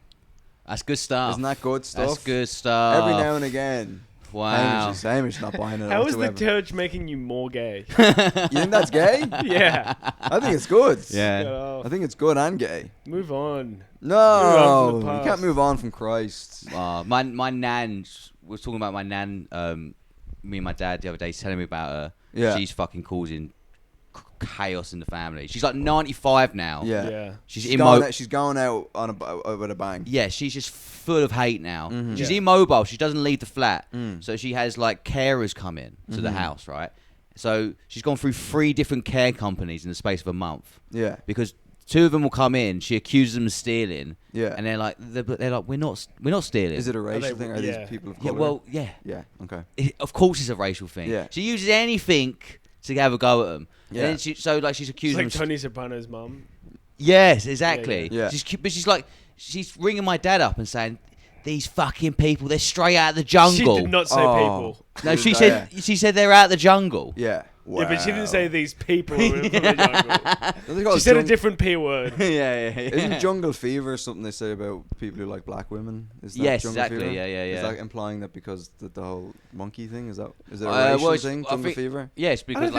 Speaker 2: That's good stuff.
Speaker 1: Isn't that good stuff?
Speaker 2: That's good stuff.
Speaker 1: Every now and again.
Speaker 2: Wow.
Speaker 1: Hamish not buying it.
Speaker 3: How is the church making you more gay?
Speaker 1: You think that's gay?
Speaker 3: Yeah.
Speaker 1: I think it's good.
Speaker 2: Yeah.
Speaker 1: I think it's good and gay.
Speaker 3: Move on.
Speaker 1: No,
Speaker 3: move on
Speaker 1: you can't move on from Christ.
Speaker 2: My nan was talking about my nan me and my dad the other day telling me about her.
Speaker 1: Yeah.
Speaker 2: She's fucking causing chaos in the family. She's like 95 now.
Speaker 1: Yeah.
Speaker 2: She's
Speaker 1: going out on with a bang.
Speaker 2: Yeah, she's just full of hate now.
Speaker 1: Mm-hmm.
Speaker 2: She's immobile. She doesn't leave the flat. So she has like carers come in to the house, right? So she's gone through 3 different care companies in the space of a month.
Speaker 1: Yeah.
Speaker 2: Because 2 of them will come in. She accuses them of stealing.
Speaker 1: Yeah.
Speaker 2: And they're like, we're not stealing.
Speaker 1: Is it a racial thing? Are these people of color?
Speaker 2: Yeah. Well, yeah.
Speaker 1: Yeah. Okay.
Speaker 2: Of course, it's a racial thing.
Speaker 1: Yeah.
Speaker 2: She uses anything to have a go at them.
Speaker 1: Yeah.
Speaker 2: And then she's accusing
Speaker 3: It's like
Speaker 2: them.
Speaker 3: Tony Soprano's mum.
Speaker 2: Yes, exactly.
Speaker 1: Yeah.
Speaker 2: She's ringing my dad up and saying, "These fucking people, they're straight out of the jungle."
Speaker 3: She did not say people.
Speaker 2: No, she said they're out of the jungle.
Speaker 1: Yeah. Wow.
Speaker 3: Yeah, but she didn't say these people are from the jungle. She said a different P word.
Speaker 2: yeah.
Speaker 1: Isn't jungle fever something they say about people who like black women? Is that
Speaker 2: Yes,
Speaker 1: jungle
Speaker 2: exactly.
Speaker 1: Fever?
Speaker 2: Yeah.
Speaker 1: Is that implying that because the whole monkey thing is it a racial thing? Jungle fever?
Speaker 2: Yes, because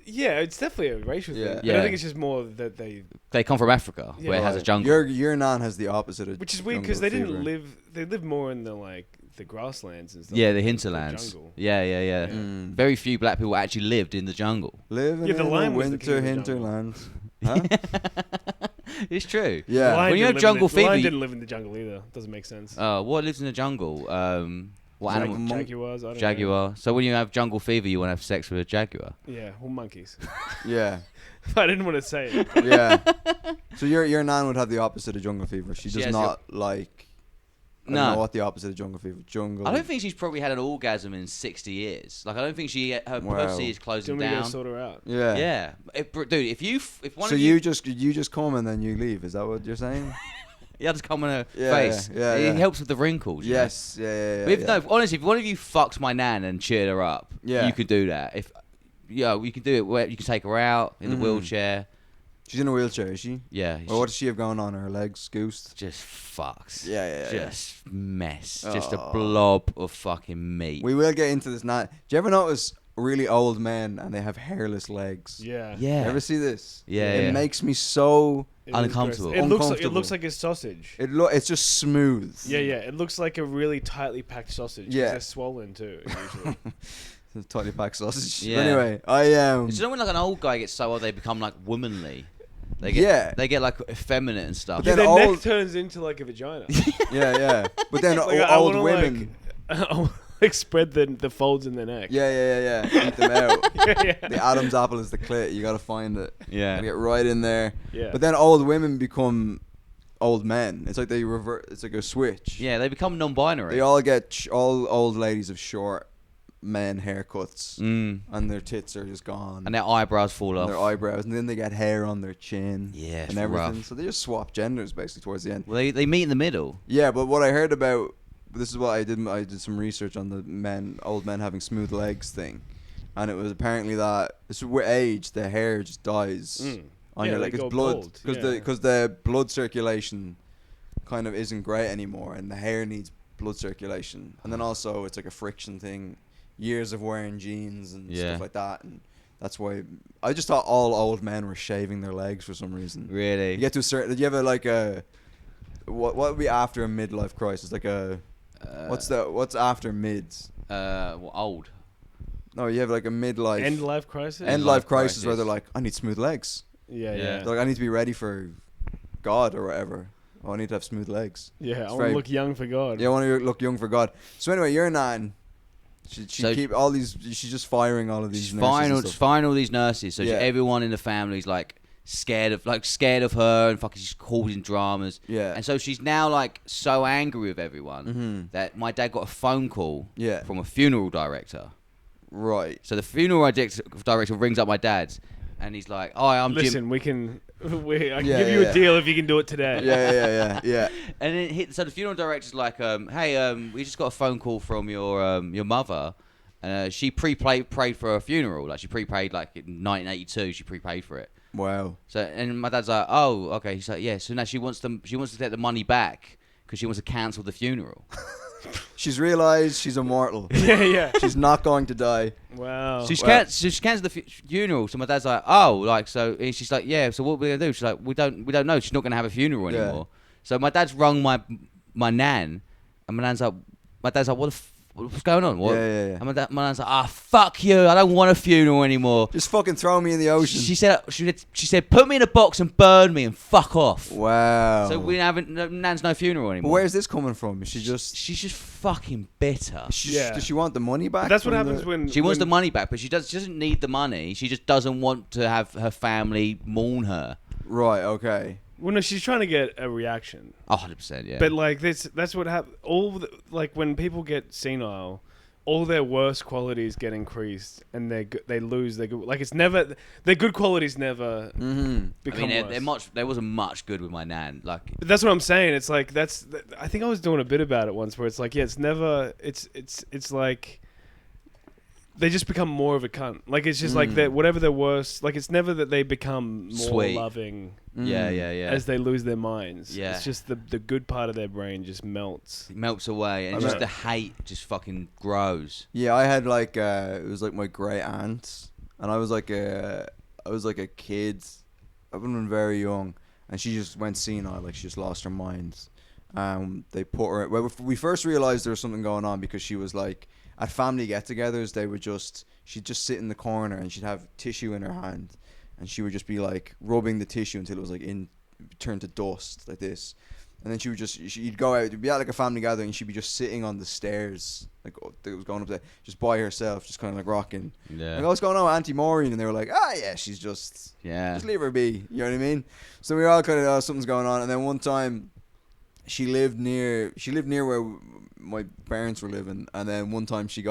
Speaker 3: it's definitely a racial thing. But
Speaker 2: Yeah.
Speaker 3: I think it's just more that
Speaker 2: they come from Africa, where it has a jungle.
Speaker 1: Your nan has the opposite of
Speaker 3: which is weird because they didn't live. They lived more in the grasslands and stuff.
Speaker 2: Yeah, the hinterlands.
Speaker 3: Jungle.
Speaker 2: Yeah. Very few black people actually lived in the jungle.
Speaker 1: Living
Speaker 3: the
Speaker 1: in
Speaker 3: lion
Speaker 1: the
Speaker 3: was the king
Speaker 1: winter
Speaker 3: of the
Speaker 1: hinterland. Huh?
Speaker 2: It's true.
Speaker 1: Yeah.
Speaker 2: When you have jungle
Speaker 3: the
Speaker 2: fever,
Speaker 3: lion didn't live in the jungle either. Doesn't make sense.
Speaker 2: What lives in the jungle? What animal?
Speaker 3: Jaguars. I don't know.
Speaker 2: Jaguar. So when you have jungle fever, you want to have sex with a jaguar.
Speaker 3: Yeah, or monkeys.
Speaker 1: Yeah.
Speaker 3: I didn't want to say it.
Speaker 1: Yeah. So your nan would have the opposite of jungle fever. She does not like. I don't know what the opposite of jungle fever. Jungle.
Speaker 2: I don't think she's probably had an orgasm in 60 years. Like I don't think her pussy is closing
Speaker 3: down.
Speaker 2: down.
Speaker 3: Sort her out.
Speaker 1: Yeah.
Speaker 2: Yeah. Dude, if one
Speaker 1: so
Speaker 2: of
Speaker 1: you just come and then you leave. Is that what you're saying?
Speaker 2: You have to come on her face.
Speaker 1: Yeah.
Speaker 2: It helps with the wrinkles.
Speaker 1: Yes.
Speaker 2: You know?
Speaker 1: Yeah.
Speaker 2: No, honestly, if one of you fucks my nan and cheered her up, you could do that. You can do it where you can take her out in the wheelchair.
Speaker 1: She's in a wheelchair, is she?
Speaker 2: Yeah.
Speaker 1: Well, what does she have going on? Her legs goosed?
Speaker 2: Just fucks.
Speaker 1: Yeah.
Speaker 2: Just mess. Just a blob of fucking meat.
Speaker 1: We will get into this now. Do you ever notice really old men and they have hairless legs?
Speaker 3: Yeah.
Speaker 2: Yeah.
Speaker 1: You ever see this?
Speaker 2: Yeah.
Speaker 1: It makes me so
Speaker 2: uncomfortable.
Speaker 3: It looks like a sausage.
Speaker 1: It's just smooth.
Speaker 3: Yeah. It looks like a really tightly packed sausage.
Speaker 1: Yeah.
Speaker 3: They're swollen too. Usually.
Speaker 1: It's a tightly packed sausage.
Speaker 2: Yeah.
Speaker 1: But anyway,
Speaker 2: Do you know when like an old guy gets so old they become like womanly? They get like effeminate and stuff.
Speaker 3: But then their neck turns into like a vagina.
Speaker 1: Yeah. But then
Speaker 3: like,
Speaker 1: old women.
Speaker 3: Like spread the folds in their neck.
Speaker 1: Yeah. Eat them out.
Speaker 3: Yeah.
Speaker 1: The Adam's apple is the clit. You gotta find it.
Speaker 2: Yeah.
Speaker 1: Gotta get right in there.
Speaker 3: Yeah.
Speaker 1: But then old women become old men. It's like they revert. It's like a switch.
Speaker 2: Yeah, they become non-binary.
Speaker 1: They all get all old ladies have short men haircuts, and their tits are just gone,
Speaker 2: and their eyebrows fall off.
Speaker 1: Their eyebrows, and then they get hair on their chin.
Speaker 2: Yeah,
Speaker 1: and everything.
Speaker 2: rough.
Speaker 1: So they just swap genders basically towards the end.
Speaker 2: Well, they meet in the middle.
Speaker 1: Yeah, but what I heard about. This is what I did. I did some research on the old men having smooth legs thing, and it was apparently that with age the hair just dies on your leg. It's blood because the blood circulation kind of isn't great anymore, and the hair needs blood circulation. And then also it's like a friction thing, years of wearing jeans and stuff like that, and that's why I just thought all old men were shaving their legs for some reason.
Speaker 2: Really?
Speaker 1: You get to a certain. Did you ever like a what would be after a midlife crisis? Like a what's after mids?
Speaker 2: Old.
Speaker 1: No, you have like a midlife
Speaker 3: end life crisis.
Speaker 1: End life crisis where they're like, I need smooth legs.
Speaker 3: Yeah.
Speaker 1: They're like, I need to be ready for God or whatever. Oh, I need to have smooth legs.
Speaker 3: Yeah, I want to look young for God.
Speaker 1: Yeah, I want to look young for God. So anyway, your nan, she keep all these. She's just firing all of these.
Speaker 2: She's firing all these nurses. So everyone in the family's like scared of her and fucking she's causing dramas.
Speaker 1: Yeah.
Speaker 2: And so she's now like so angry with everyone that my dad got a phone call from a funeral director.
Speaker 1: Right.
Speaker 2: So the funeral director rings up my dad, and he's like, "Oh, I'm Jim."
Speaker 3: Listen, I can give you a deal if you can do it today.
Speaker 1: Yeah.
Speaker 2: And then so the funeral director's like, "Hey, we just got a phone call from your mother, and she prayed for her funeral. Like she prepaid like in 1982. She prepaid for it.
Speaker 1: Wow.
Speaker 2: So and my dad's like, "Oh, okay." He's like, "Yeah." So now she wants to take the money back because she wants to cancel the funeral.
Speaker 1: She's realised she's immortal.
Speaker 3: Yeah.
Speaker 1: She's not going to die.
Speaker 3: Wow.
Speaker 2: She cancelled the funeral. So my dad's like, "Oh, like so." She's like, "Yeah." So what are we gonna do? She's like, "We don't know. She's not gonna have a funeral anymore." So my dad's rung my nan, and my dad's like, "What what's going on? What?
Speaker 1: Yeah.
Speaker 2: And my nan's like, fuck you, I don't want a funeral anymore.
Speaker 1: Just fucking throw me in the ocean.
Speaker 2: She said, put me in a box and burn me and fuck off.
Speaker 1: Wow.
Speaker 2: So Nan's no funeral anymore.
Speaker 1: But where's this coming from? Is she's just
Speaker 2: fucking bitter.
Speaker 1: Does she want the money back?
Speaker 3: But that's what happens when
Speaker 2: she wants the money back, but she doesn't need the money. She just doesn't want to have her family mourn her.
Speaker 1: Right. Okay.
Speaker 3: Well, no, she's trying to get a reaction.
Speaker 2: 100%, yeah.
Speaker 3: But like that's what happens. Like when people get senile, all their worst qualities get increased, and they lose their good. Like it's never their good qualities never become worse.
Speaker 2: They wasn't much good with my nan. Like,
Speaker 3: but that's what I'm saying. It's like I think I was doing a bit about it once, where it's like, yeah, it's never. It's like. They just become more of a cunt. Like it's just like that. Whatever their worst, like it's never that they become more
Speaker 2: sweet,
Speaker 3: loving.
Speaker 2: Yeah.
Speaker 3: As they lose their minds.
Speaker 2: Yeah.
Speaker 3: It's just the good part of their brain just melts.
Speaker 2: It melts away, and just the hate just fucking grows.
Speaker 1: Yeah, I had like it was like my great aunt, and I was like a kid. I would have been very young, and she just went senile. Like she just lost her mind. They put her. Well, we first realized there was something going on because she was like. At family get-togethers, she'd just sit in the corner and she'd have tissue in her hand, and she would just be like rubbing the tissue until it was like turned to dust like this, and then she'd go out. It'd be at like a family gathering, and she'd be just sitting on the stairs, like it was going up there, just by herself, just kind of like rocking. Yeah. Like, what's going on with Auntie Maureen? And they were like, yeah, she's just leave her be. You know what I mean? So we were all kind of something's going on, and then one time. She lived near where my parents were living, and then one time she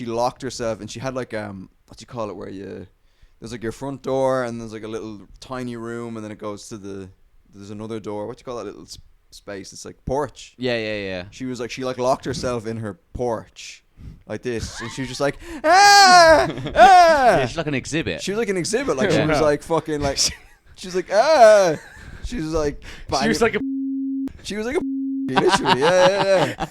Speaker 1: locked herself, and she had like what do you call it, where there's like your front door, and there's like a little tiny room, and then it goes to there's another door. What do you call that little space? It's like porch.
Speaker 2: Yeah.
Speaker 1: She was like locked herself in her porch. Like this, and she was just like, Yeah,
Speaker 2: she's like an exhibit.
Speaker 1: She was like an exhibit, like she was like fucking like, she was like She was like banging. She was like a literally, yeah.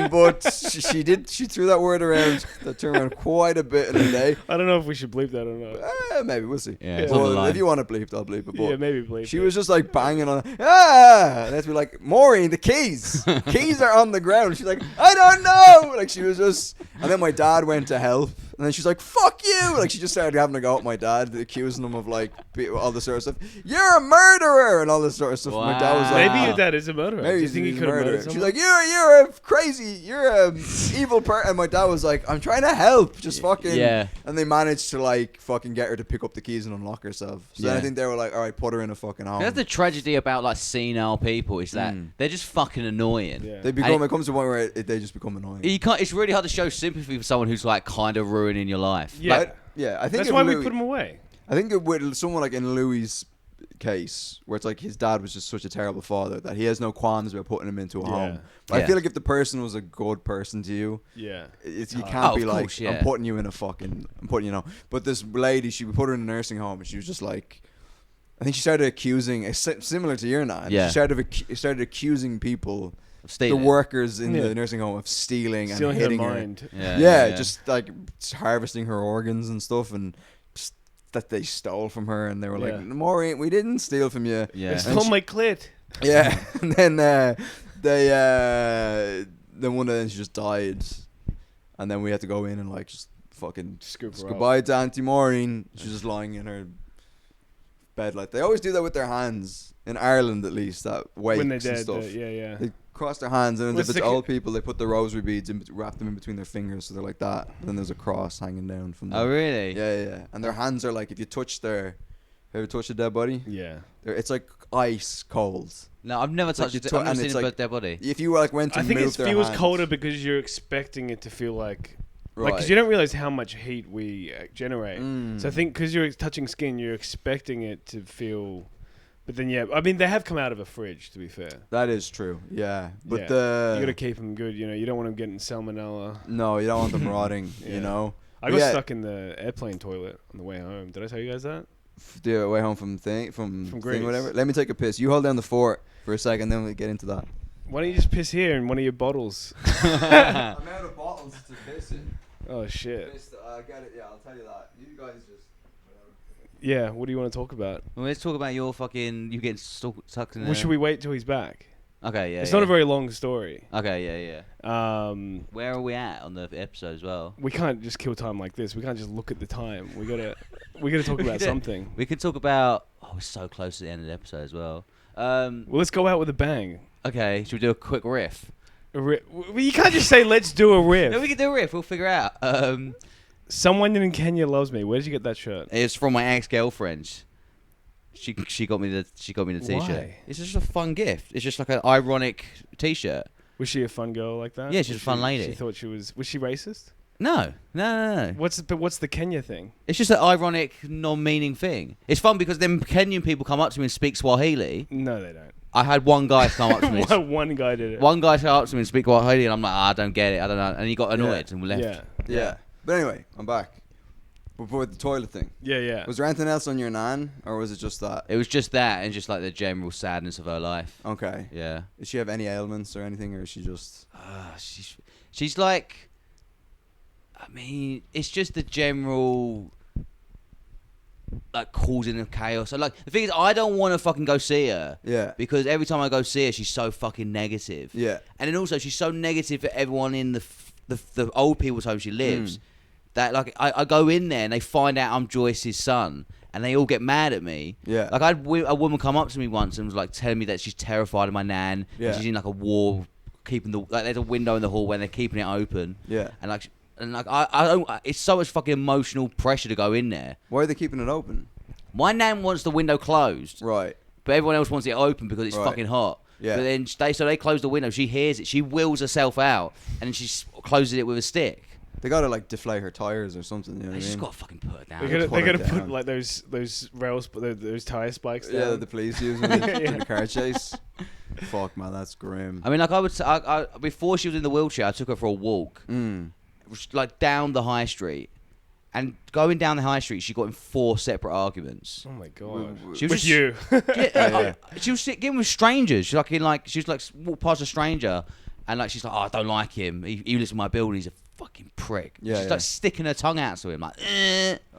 Speaker 1: But she threw that word around, that term around quite a bit in a day.
Speaker 3: I don't know if we should bleep that or not.
Speaker 1: Maybe we'll see.
Speaker 2: Yeah,
Speaker 1: well, if you want to bleep, I'll bleep it. But
Speaker 3: yeah, maybe bleep.
Speaker 1: She was just like banging on. And they'd be like, Maureen, the keys are on the ground. She's like, I don't know. Like she was just. And then my dad went to help. And then she's like, fuck you! Like, she just started having a go at my dad, accusing him of, like, all this sort of stuff. You're a murderer! And all this sort of stuff.
Speaker 2: Wow.
Speaker 1: My dad was like...
Speaker 3: Maybe your dad is a murderer.
Speaker 1: Maybe
Speaker 3: do you think he could have murdered someone?
Speaker 1: She's like, you're a crazy, you're a evil person. And my dad was like, I'm trying to help. Just fucking...
Speaker 2: Yeah.
Speaker 1: And they managed to, like, fucking get her to pick up the keys and unlock herself. So then I think they were like, all right, put her in a fucking home.
Speaker 2: That's the tragedy about, like, senile people, is that they're just fucking annoying.
Speaker 1: Yeah. They become... It comes to a point where they just become annoying.
Speaker 2: It's really hard to show sympathy for someone who's, like, kind of ruining your life.
Speaker 3: Yeah.
Speaker 1: I think
Speaker 3: that's why we put him away.
Speaker 1: I think with someone like in Louis' case, where it's like his dad was just such a terrible father that he has no qualms about putting him into a home. But I feel like if the person was a good person to you, you can't be like, I'm putting you in a fucking, I'm putting you know. But this lady, she put her in a nursing home, and she was just like, I think she started accusing, similar to your nan. Yeah. She started accusing people. The workers in the nursing home of stealing and hitting her mind. Just like harvesting her organs and stuff, and just that they stole from her, and they were like, Maureen, we didn't steal from you.
Speaker 3: They stole my clit.
Speaker 1: Yeah, and then then one day she just died, and then we had to go in and like just fucking
Speaker 3: scoop her
Speaker 1: goodbye to Auntie Maureen. She's just lying in her bed. Like they always do that with their hands in Ireland, at least, that wakes when they're dead, and stuff. They cross their hands, and if it's old people, they put the rosary beads and wrap them in between their fingers, so they're like that. And then there's a cross hanging down from them.
Speaker 2: Oh, really?
Speaker 1: Yeah. And their hands are like, if you touch have you ever touched a dead body?
Speaker 3: Yeah.
Speaker 1: It's like ice cold.
Speaker 2: No, I've never touched it. I've never seen a dead body.
Speaker 1: If you like went to move their hands.
Speaker 3: I think it feels colder because you're expecting it to feel like... Right. Because you don't realize how much heat we generate. So I think because you're touching skin, you're expecting it to feel... But then, I mean, they have come out of a fridge, to be fair.
Speaker 1: That is true, yeah. But
Speaker 3: you got to keep them good, you don't want them getting salmonella.
Speaker 1: No, you don't want them rotting, you know.
Speaker 3: I got stuck in the airplane toilet on the way home. Did I tell you guys that?
Speaker 1: The way home from
Speaker 3: Greece.
Speaker 1: Whatever. Let me take a piss. You hold down the fort for a second, then we'll get into that.
Speaker 3: Why don't you just piss here in one of your bottles?
Speaker 1: I'm out of bottles to piss in.
Speaker 3: Oh, shit.
Speaker 1: I get it, I'll tell you that. You guys just...
Speaker 3: Yeah, what do you want to talk about?
Speaker 2: Well, let's talk about you getting sucked in there.
Speaker 3: Well, should we wait till he's back?
Speaker 2: Okay, yeah.
Speaker 3: It's not a very long story.
Speaker 2: Okay, yeah. Where are we at on the episode as well?
Speaker 3: We can't just kill time like this. We can't just look at the time. We gotta talk about something.
Speaker 2: We could talk about. Oh, we're so close to the end of the episode as well.
Speaker 3: Well, let's go out with a bang.
Speaker 2: Okay, should we do a quick riff?
Speaker 3: You can't just say let's do a riff.
Speaker 2: No, we can do a riff. We'll figure it out.
Speaker 3: Someone in Kenya loves me. Where did you get that shirt?
Speaker 2: It's from my ex-girlfriend. She got me the t-shirt.
Speaker 3: Why?
Speaker 2: It's just a fun gift. It's just like an ironic t-shirt.
Speaker 3: Was she a fun girl like that?
Speaker 2: Yeah, she's a fun lady.
Speaker 3: She thought she was. Was she racist?
Speaker 2: No.
Speaker 3: What's the Kenya thing?
Speaker 2: It's just an ironic, non-meaning thing. It's fun because then Kenyan people come up to me and speak Swahili.
Speaker 3: No, they don't.
Speaker 2: I had one guy come up to me.
Speaker 3: One guy did it.
Speaker 2: One guy came up to me and speak Swahili, and I'm like, I don't get it. I don't know. And he got annoyed and left.
Speaker 1: Yeah. But anyway, I'm back. Before the toilet thing.
Speaker 3: Yeah.
Speaker 1: Was there anything else on your nan, or was it just that?
Speaker 2: It was just that, and just like the general sadness of her life.
Speaker 1: Okay.
Speaker 2: Yeah.
Speaker 1: Does she have any ailments or anything, or is she just?
Speaker 2: She's like. I mean, it's just the general, like, causing of chaos. So, like, the thing is, I don't want to fucking go see her.
Speaker 1: Yeah.
Speaker 2: Because every time I go see her, she's so fucking negative.
Speaker 1: Yeah.
Speaker 2: And then also, she's so negative for everyone in the old people's home she lives. That, like, I go in there and they find out I'm Joyce's son. And they all get mad at me.
Speaker 1: Yeah.
Speaker 2: Like, I had a woman come up to me once and was, like, telling me that she's terrified of my nan.
Speaker 1: Yeah.
Speaker 2: And she's in, like, a war, there's a window in the hall where they're keeping it open.
Speaker 1: Yeah.
Speaker 2: And, like... I don't. It's so much fucking emotional pressure to go in there.
Speaker 1: Why are they keeping it open?
Speaker 2: My nan wants the window closed,
Speaker 1: Right.
Speaker 2: but everyone else wants it open because it's fucking hot.
Speaker 1: Yeah.
Speaker 2: But then they close the window. She hears it. She wills herself out, and then she closes it with a stick.
Speaker 1: They gotta like deflate her tires or something. You know what I
Speaker 2: They just
Speaker 1: mean?
Speaker 2: gotta fucking put it down.
Speaker 3: They gotta put
Speaker 1: down.
Speaker 3: like those rails, those tire spikes down.
Speaker 1: Yeah, the police use them in the car chase. Fuck man, that's grim.
Speaker 2: I mean, like I before she was in the wheelchair, I took her for a walk. Like down the high street, and going down the high street, she got in 4 separate arguments.
Speaker 3: Oh my god!
Speaker 2: She was
Speaker 3: with you.
Speaker 2: She was getting with strangers. She was like walked past a stranger, and like she's like, oh, I don't like him. He lives in my building. He's a fucking prick.
Speaker 1: Yeah,
Speaker 2: she's like sticking her tongue out to him, like.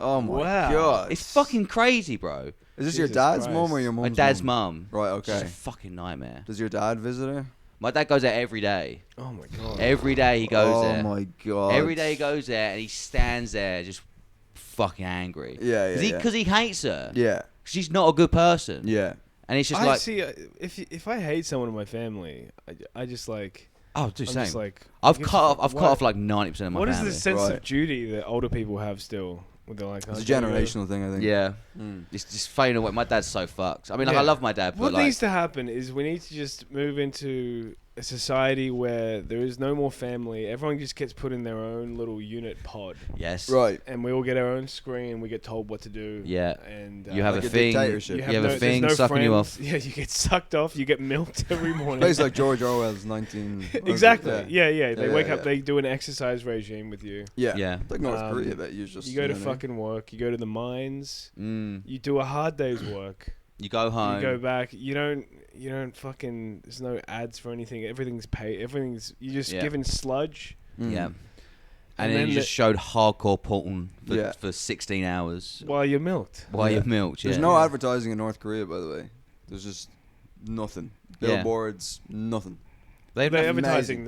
Speaker 1: Oh my
Speaker 3: Wow.
Speaker 1: god!
Speaker 2: It's fucking crazy, bro.
Speaker 1: Is this
Speaker 3: Jesus
Speaker 1: your dad's
Speaker 3: Christ.
Speaker 1: mum or your mum's?
Speaker 2: My dad's
Speaker 1: mum?
Speaker 2: mum.
Speaker 1: Right. Okay.
Speaker 2: She's a fucking nightmare.
Speaker 1: Does your dad visit her?
Speaker 2: My dad goes there every day.
Speaker 3: Oh my god!
Speaker 2: Every day he goes there.
Speaker 1: Oh my god!
Speaker 2: Every day he goes there and he stands there just fucking angry.
Speaker 1: Yeah.
Speaker 2: Because he hates her.
Speaker 1: Yeah.
Speaker 2: She's not a good person.
Speaker 1: Yeah.
Speaker 2: And it's just
Speaker 3: I
Speaker 2: like,
Speaker 3: see. If I hate someone in my family, I just like.
Speaker 2: oh,
Speaker 3: I'm
Speaker 2: same.
Speaker 3: just like.
Speaker 2: I've cut off like 90% of my family.
Speaker 3: What is the sense
Speaker 1: Right.
Speaker 3: of duty that older people have still? Where they're like,
Speaker 1: It's a generational thing, I think.
Speaker 2: Yeah. It's just fading away. My dad's so fucked. I mean, like,
Speaker 3: Yeah.
Speaker 2: I love my dad, but
Speaker 3: What
Speaker 2: like,
Speaker 3: needs to happen is we need to just move into a society where there is no more family. Everyone just gets put in their own little unit pod.
Speaker 2: yes.
Speaker 1: Right.
Speaker 3: And we all get our own screen. We get told what to do.
Speaker 2: Yeah.
Speaker 3: And
Speaker 2: You have
Speaker 1: Like
Speaker 2: a
Speaker 1: a
Speaker 2: thing.
Speaker 1: dictatorship.
Speaker 2: You have a
Speaker 3: there's
Speaker 2: thing
Speaker 3: no
Speaker 2: sucking you
Speaker 3: friends.
Speaker 2: off.
Speaker 3: Yeah, you get sucked off. You get milked every morning.
Speaker 1: Plays like George Orwell's 19.
Speaker 3: Exactly. Yeah. They
Speaker 1: Yeah,
Speaker 3: wake
Speaker 1: yeah.
Speaker 3: up. They do an exercise regime with you.
Speaker 1: Yeah.
Speaker 2: Yeah.
Speaker 1: Like North Korea, but you just.
Speaker 3: You go to
Speaker 1: know what I mean?
Speaker 3: fucking work. You go to the mines.
Speaker 2: Mm.
Speaker 3: You do a hard day's work.
Speaker 2: You go home.
Speaker 3: You go back. You don't fucking. There's no ads for anything. Everything's paid. You just given sludge.
Speaker 2: Yeah.
Speaker 1: Mm.
Speaker 2: And then you just showed hardcore porn for 16 hours
Speaker 3: While you're milked.
Speaker 2: while
Speaker 1: Yeah.
Speaker 2: you're milked.
Speaker 1: There's
Speaker 2: Yeah.
Speaker 1: no advertising in North Korea, by the way. There's just nothing.
Speaker 2: Yeah.
Speaker 1: Billboards, nothing.
Speaker 2: They've
Speaker 3: They're
Speaker 2: never-
Speaker 3: advertising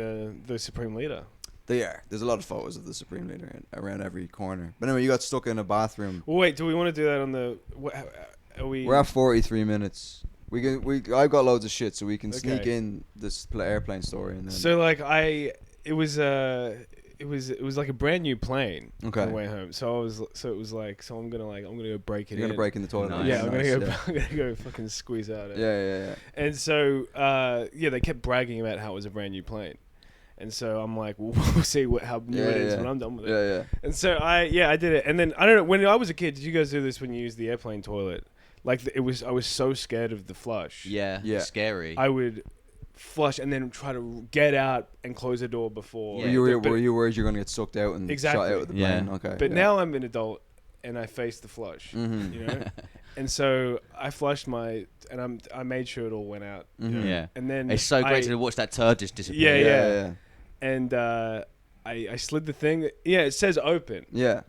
Speaker 3: the supreme leader.
Speaker 1: They are. There's a lot of photos of the Supreme Leader around every corner. But anyway, you got stuck in a bathroom.
Speaker 3: Well, wait. Do we want to do that on the? Are we?
Speaker 1: We're at 43 minutes. I've got loads of shit, so we can sneak
Speaker 3: Okay.
Speaker 1: in this airplane story and then.
Speaker 3: So like it was like a brand new plane
Speaker 1: Okay.
Speaker 3: on the way home. So it was like I'm gonna go break it.
Speaker 1: You're gonna break in the toilet.
Speaker 2: Nice.
Speaker 3: Yeah, I'm
Speaker 1: Nice,
Speaker 3: gonna go.
Speaker 1: yeah.
Speaker 3: I'm gonna go fucking squeeze out it.
Speaker 1: Yeah.
Speaker 3: And so they kept bragging about how it was a brand new plane. And so I'm like, well, we'll see how new it is when I'm done with it.
Speaker 1: Yeah.
Speaker 3: And so I did it. And then I don't know, when I was a kid, did you guys do this when you used the airplane toilet? Like I was so scared of the flush.
Speaker 2: Yeah.
Speaker 1: Yeah.
Speaker 2: Scary.
Speaker 3: I would flush and then try to get out and close the door before.
Speaker 2: Yeah.
Speaker 1: Were you worried you're gonna get sucked out and
Speaker 3: Exactly.
Speaker 1: shot out of the
Speaker 2: Yeah.
Speaker 1: plane? Okay.
Speaker 3: But
Speaker 1: yeah.
Speaker 3: now I'm an adult and I face the flush.
Speaker 1: Mhm.
Speaker 3: You know? And so I flushed I made sure it all went out. You know?
Speaker 2: Yeah.
Speaker 3: And then
Speaker 2: It's so great to watch that turd just disappear.
Speaker 3: Yeah. And I slid the thing. Yeah, it says open.
Speaker 1: Yeah.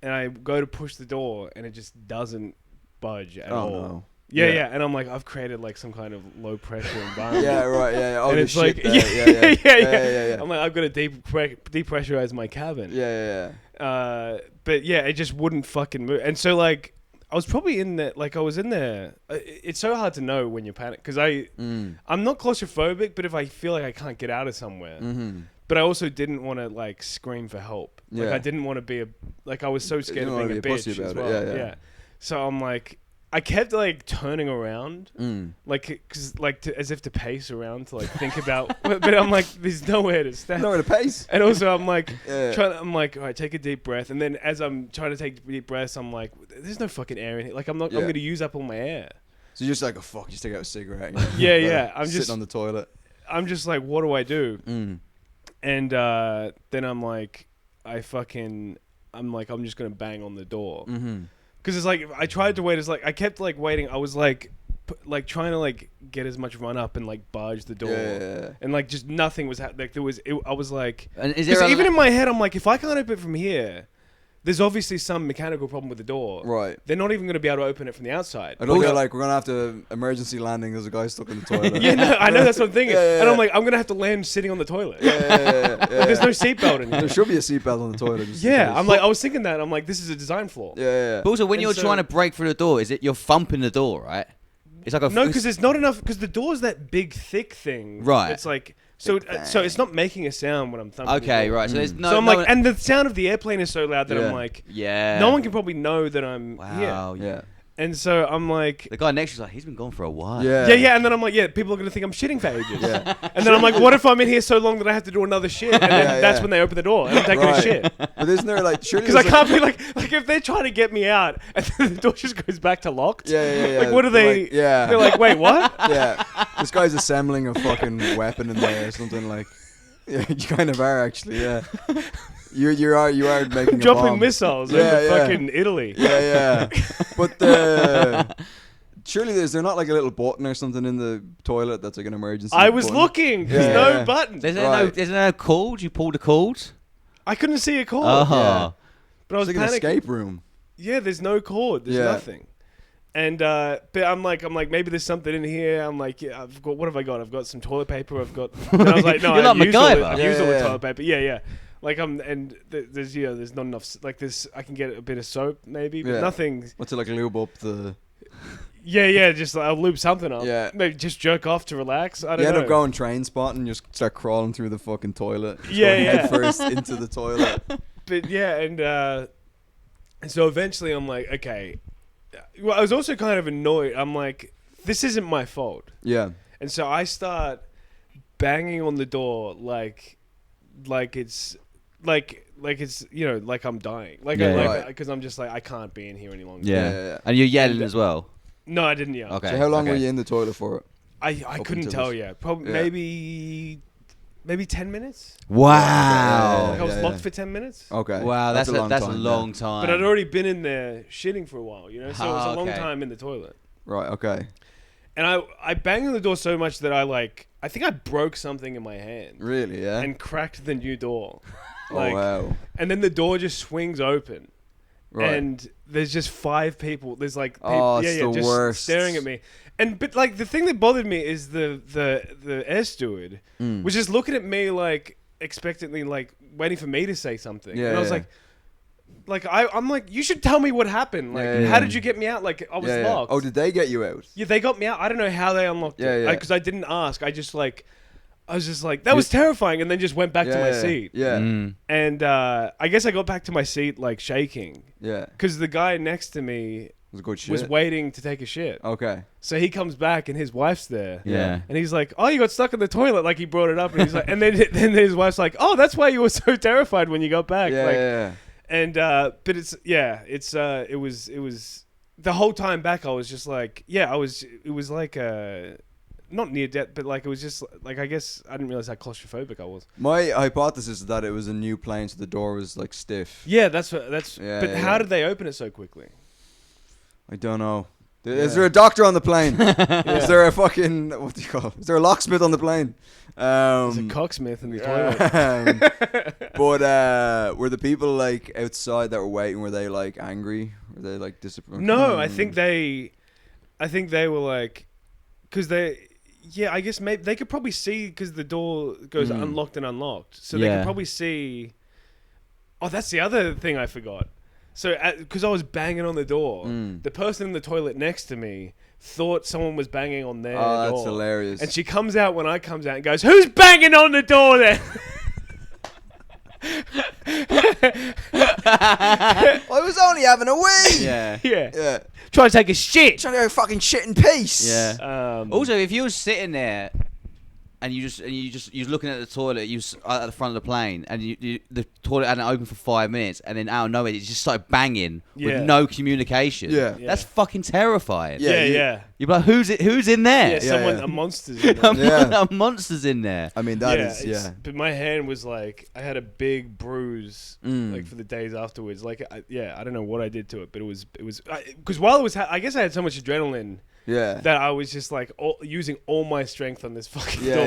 Speaker 3: And I go to push the door and it just doesn't budge at all.
Speaker 1: No.
Speaker 3: Yeah. And I'm like, I've created like some kind of low pressure environment.
Speaker 1: Yeah, right. Yeah. Oh,
Speaker 3: and it's like, yeah. I'm like, I've got to depressurize my cabin.
Speaker 1: Yeah.
Speaker 3: But yeah, it just wouldn't fucking move. And so like, I was probably in there. Like I was in there. It's so hard to know when you're panicked because I'm not claustrophobic, but if I feel like I can't get out of somewhere. But I also didn't want to like scream for help.
Speaker 1: Yeah.
Speaker 3: Like I didn't want to be I was so scared of being a bitch as well. Yeah. So I'm like, I kept like turning around, like, cause like as if to pace around to like think about, but I'm like, there's nowhere to stand.
Speaker 1: Nowhere to pace.
Speaker 3: And also I'm like, I'm like, all right, take a deep breath. And then as I'm trying to take deep breaths, I'm like, there's no fucking air in here. Like I'm not, I'm going to use up all my air.
Speaker 1: So you're just like, oh fuck, you just take out a cigarette.
Speaker 3: Yeah. I'm
Speaker 1: sitting
Speaker 3: just
Speaker 1: on the toilet.
Speaker 3: I'm just like, what do I do? And then I'm like, I'm just going to bang on the door. Because it's like, I tried to wait. It's like, I kept like waiting. I was like trying to like get as much run up and like barge the door.
Speaker 1: Yeah.
Speaker 3: And like just nothing was happening. Like I was like,
Speaker 2: and
Speaker 3: even in my head, I'm like, if I can't open it from here, there's obviously some mechanical problem with the door.
Speaker 1: Right.
Speaker 3: They're not even going to be able to open it from the outside.
Speaker 1: I know they're like, we're going to have to emergency landing. There's a guy stuck in the toilet.
Speaker 3: I know that's what I'm thinking. And I'm like, I'm going to have to land sitting on the toilet.
Speaker 1: Yeah.
Speaker 3: There's no seatbelt in here.
Speaker 1: There should be a seatbelt on the toilet.
Speaker 3: I'm like, I was thinking that. I'm like, this is a design flaw.
Speaker 1: Yeah.
Speaker 2: But also, when you're trying to break through the door, is it you're thumping the door, right? It's like
Speaker 3: no, because it's not enough. Because the door's that big, thick thing.
Speaker 2: Right.
Speaker 3: It's like so it's not making a sound when I'm thumping.
Speaker 2: Okay, right. So there's no.
Speaker 3: So I'm like, and the sound of the airplane is so loud that I'm like, no one can probably know that I'm here.
Speaker 1: Yeah.
Speaker 3: And so I'm like,
Speaker 2: the guy next to you's like, he's been gone for a while.
Speaker 3: Yeah. And then I'm like, people are gonna think I'm shitting for ages. And then I'm like, what if I'm in here so long that I have to do another shit? And then that's when they open the door and I'm taking a shit.
Speaker 1: But isn't there like, surely
Speaker 3: because I can't be like if they're trying to get me out and then the door just goes back to locked.
Speaker 1: Yeah.
Speaker 3: Like what are they?
Speaker 1: Like, they're
Speaker 3: like, wait, what?
Speaker 1: Yeah. This guy's assembling a fucking weapon in there or something like. Yeah, you kind of are actually. Yeah. You are making a
Speaker 3: dropping
Speaker 1: bomb.
Speaker 3: missiles over fucking Italy.
Speaker 1: Yeah. But surely is there not like a little button or something in the toilet that's like an emergency?
Speaker 3: I was looking. There's no button.
Speaker 2: There's no cord. You pulled a cord.
Speaker 3: I couldn't see a cord.
Speaker 1: Yeah.
Speaker 3: But I was
Speaker 1: like an escape room.
Speaker 3: Yeah, there's no cord. There's nothing. And but I'm like maybe there's something in here. I'm like, what have I got? I've got some toilet paper. I've got. And I was like, no, I've used all the toilet paper. Yeah. Like there's not enough. Like this, I can get a bit of soap maybe, but nothing.
Speaker 1: What's it like? Lube up the.
Speaker 3: Yeah. Just I'll lube something up.
Speaker 1: Yeah.
Speaker 3: Maybe just jerk off to relax. I don't know.
Speaker 1: You end up going train spotting. You just start crawling through the fucking toilet. Head first into the toilet.
Speaker 3: But and so eventually I'm like, okay. Well, I was also kind of annoyed. I'm like, this isn't my fault.
Speaker 1: Yeah.
Speaker 3: And so I start banging on the door like it's like I'm dying. Because I'm just like I can't be in here any longer.
Speaker 2: Yeah. And you're yelling as well.
Speaker 3: No, I didn't yell.
Speaker 1: Okay. So how long were you in the toilet for?
Speaker 3: I couldn't tell you. Probably maybe 10 minutes.
Speaker 2: Wow.
Speaker 3: I was locked for 10 minutes.
Speaker 1: Okay.
Speaker 2: Wow, that's a long time.
Speaker 3: But I'd already been in there shitting for a while, so it was a long time in the toilet.
Speaker 1: Right, okay.
Speaker 3: And I banged on the door so much that I think I broke something in my hand.
Speaker 1: Really, yeah?
Speaker 3: And cracked the new door.
Speaker 1: Wow.
Speaker 3: And then the door just swings open. Right. And there's just 5 people. There's like people,
Speaker 1: the
Speaker 3: just
Speaker 1: worst.
Speaker 3: staring at me. But like the thing that bothered me is the air steward was just looking at me like expectantly, like waiting for me to say something. And I was like I'm like, you should tell me what happened. Like, how did you get me out? Like I was locked.
Speaker 1: Oh, did they get you out?
Speaker 3: Yeah, they got me out. I don't know how they unlocked it. Because I didn't ask. I was just like, that was terrifying, and then just went back to my seat.
Speaker 1: Yeah.
Speaker 3: And I guess I got back to my seat like shaking.
Speaker 1: Yeah.
Speaker 3: Because the guy next to me was waiting to take a shit.
Speaker 1: Okay.
Speaker 3: So he comes back and his wife's there.
Speaker 2: Yeah.
Speaker 3: And he's like, "Oh, you got stuck in the toilet." Like he brought it up and he's like, and then his wife's like, "Oh, that's why you were so terrified when you got back."
Speaker 1: Yeah.
Speaker 3: And but it was the whole time back I was just like, it was like not near death, but like it was just like, I guess I didn't realize how claustrophobic I was.
Speaker 1: My hypothesis is that it was a new plane, so the door was like stiff.
Speaker 3: Yeah, but how did they open it so quickly?
Speaker 1: I don't know. Is there a doctor on the plane? Is there a fucking, what do you call it? Is there a locksmith on the plane?
Speaker 3: There's a cocksmith in the toilet.
Speaker 1: But were the people like outside that were waiting, were they like angry? Were they like disappointed?
Speaker 3: No, I think they I think they were like, because they. Yeah, I guess maybe they could probably see because the door goes unlocked and unlocked, so they could probably see. Oh, that's the other thing I forgot. So, because I was banging on the door, the person in the toilet next to me thought someone was banging on their door.
Speaker 1: Oh, that's hilarious.
Speaker 3: And she comes out when I comes out and goes, "Who's banging on the door then?"
Speaker 1: I was only having a wee.
Speaker 3: Yeah. Trying to take a shit.
Speaker 1: Trying to go fucking shit in peace.
Speaker 2: Yeah. Also, if you were sitting there and you was looking at the toilet, you was at the front of the plane, and the toilet hadn't opened for 5 minutes, and then out of nowhere it just started banging with no communication.
Speaker 1: Yeah.
Speaker 2: That's fucking terrifying.
Speaker 3: Yeah.
Speaker 2: You're like, who's in there?
Speaker 3: A monster's in there.
Speaker 2: A monster's in there.
Speaker 1: I mean, that is.
Speaker 3: But my hand was like, I had a big bruise like for the days afterwards. Like, I don't know what I did to it, but it was because while it was, I guess I had so much adrenaline.
Speaker 1: Yeah.
Speaker 3: That I was just like using all my strength on this fucking door.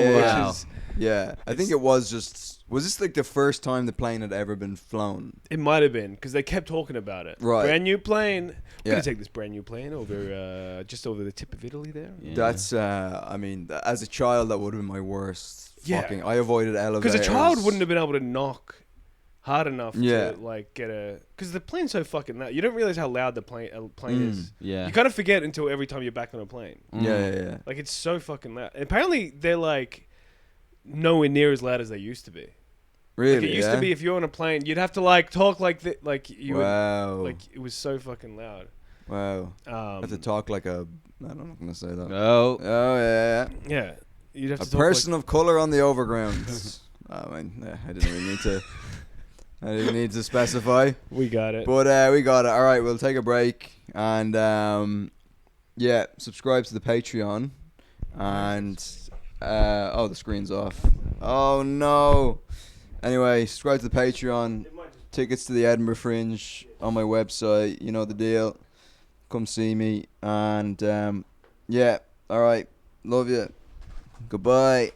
Speaker 1: I think it was just. Was this like the first time the plane had ever been flown?
Speaker 3: It might have been because they kept talking about it.
Speaker 1: Right.
Speaker 3: Brand new plane. We're gonna take this brand new plane over just over the tip of Italy there.
Speaker 1: Yeah. That's. I mean, as a child, that would have been my worst. Fucking. I avoided elevators.
Speaker 3: Because a child wouldn't have been able to knock hard enough to like get a. Because the plane's so fucking loud. You don't realize how loud the plane is.
Speaker 2: Yeah.
Speaker 3: You kind of forget until every time you're back on a plane.
Speaker 1: Yeah.
Speaker 3: Like it's so fucking loud. And apparently they're like nowhere near as loud as they used to be.
Speaker 1: Really?
Speaker 3: Like it used to be if you're on a plane, you'd have to like talk like you
Speaker 1: wow.
Speaker 3: would, like it was so fucking loud.
Speaker 1: Wow. Have to talk like a. I'm not gonna say that.
Speaker 2: Oh.
Speaker 1: Oh yeah.
Speaker 3: Yeah. You'd have to
Speaker 1: a
Speaker 3: talk
Speaker 1: person
Speaker 3: like
Speaker 1: of color on the overground. I mean, I didn't really need to. I didn't need to specify.
Speaker 3: We got it.
Speaker 1: But we got it. All right, we'll take a break and subscribe to the Patreon and the screen's off. Oh no. Anyway, subscribe to the Patreon. Tickets to the Edinburgh Fringe on my website. You know the deal. Come see me and all right. Love you. Goodbye.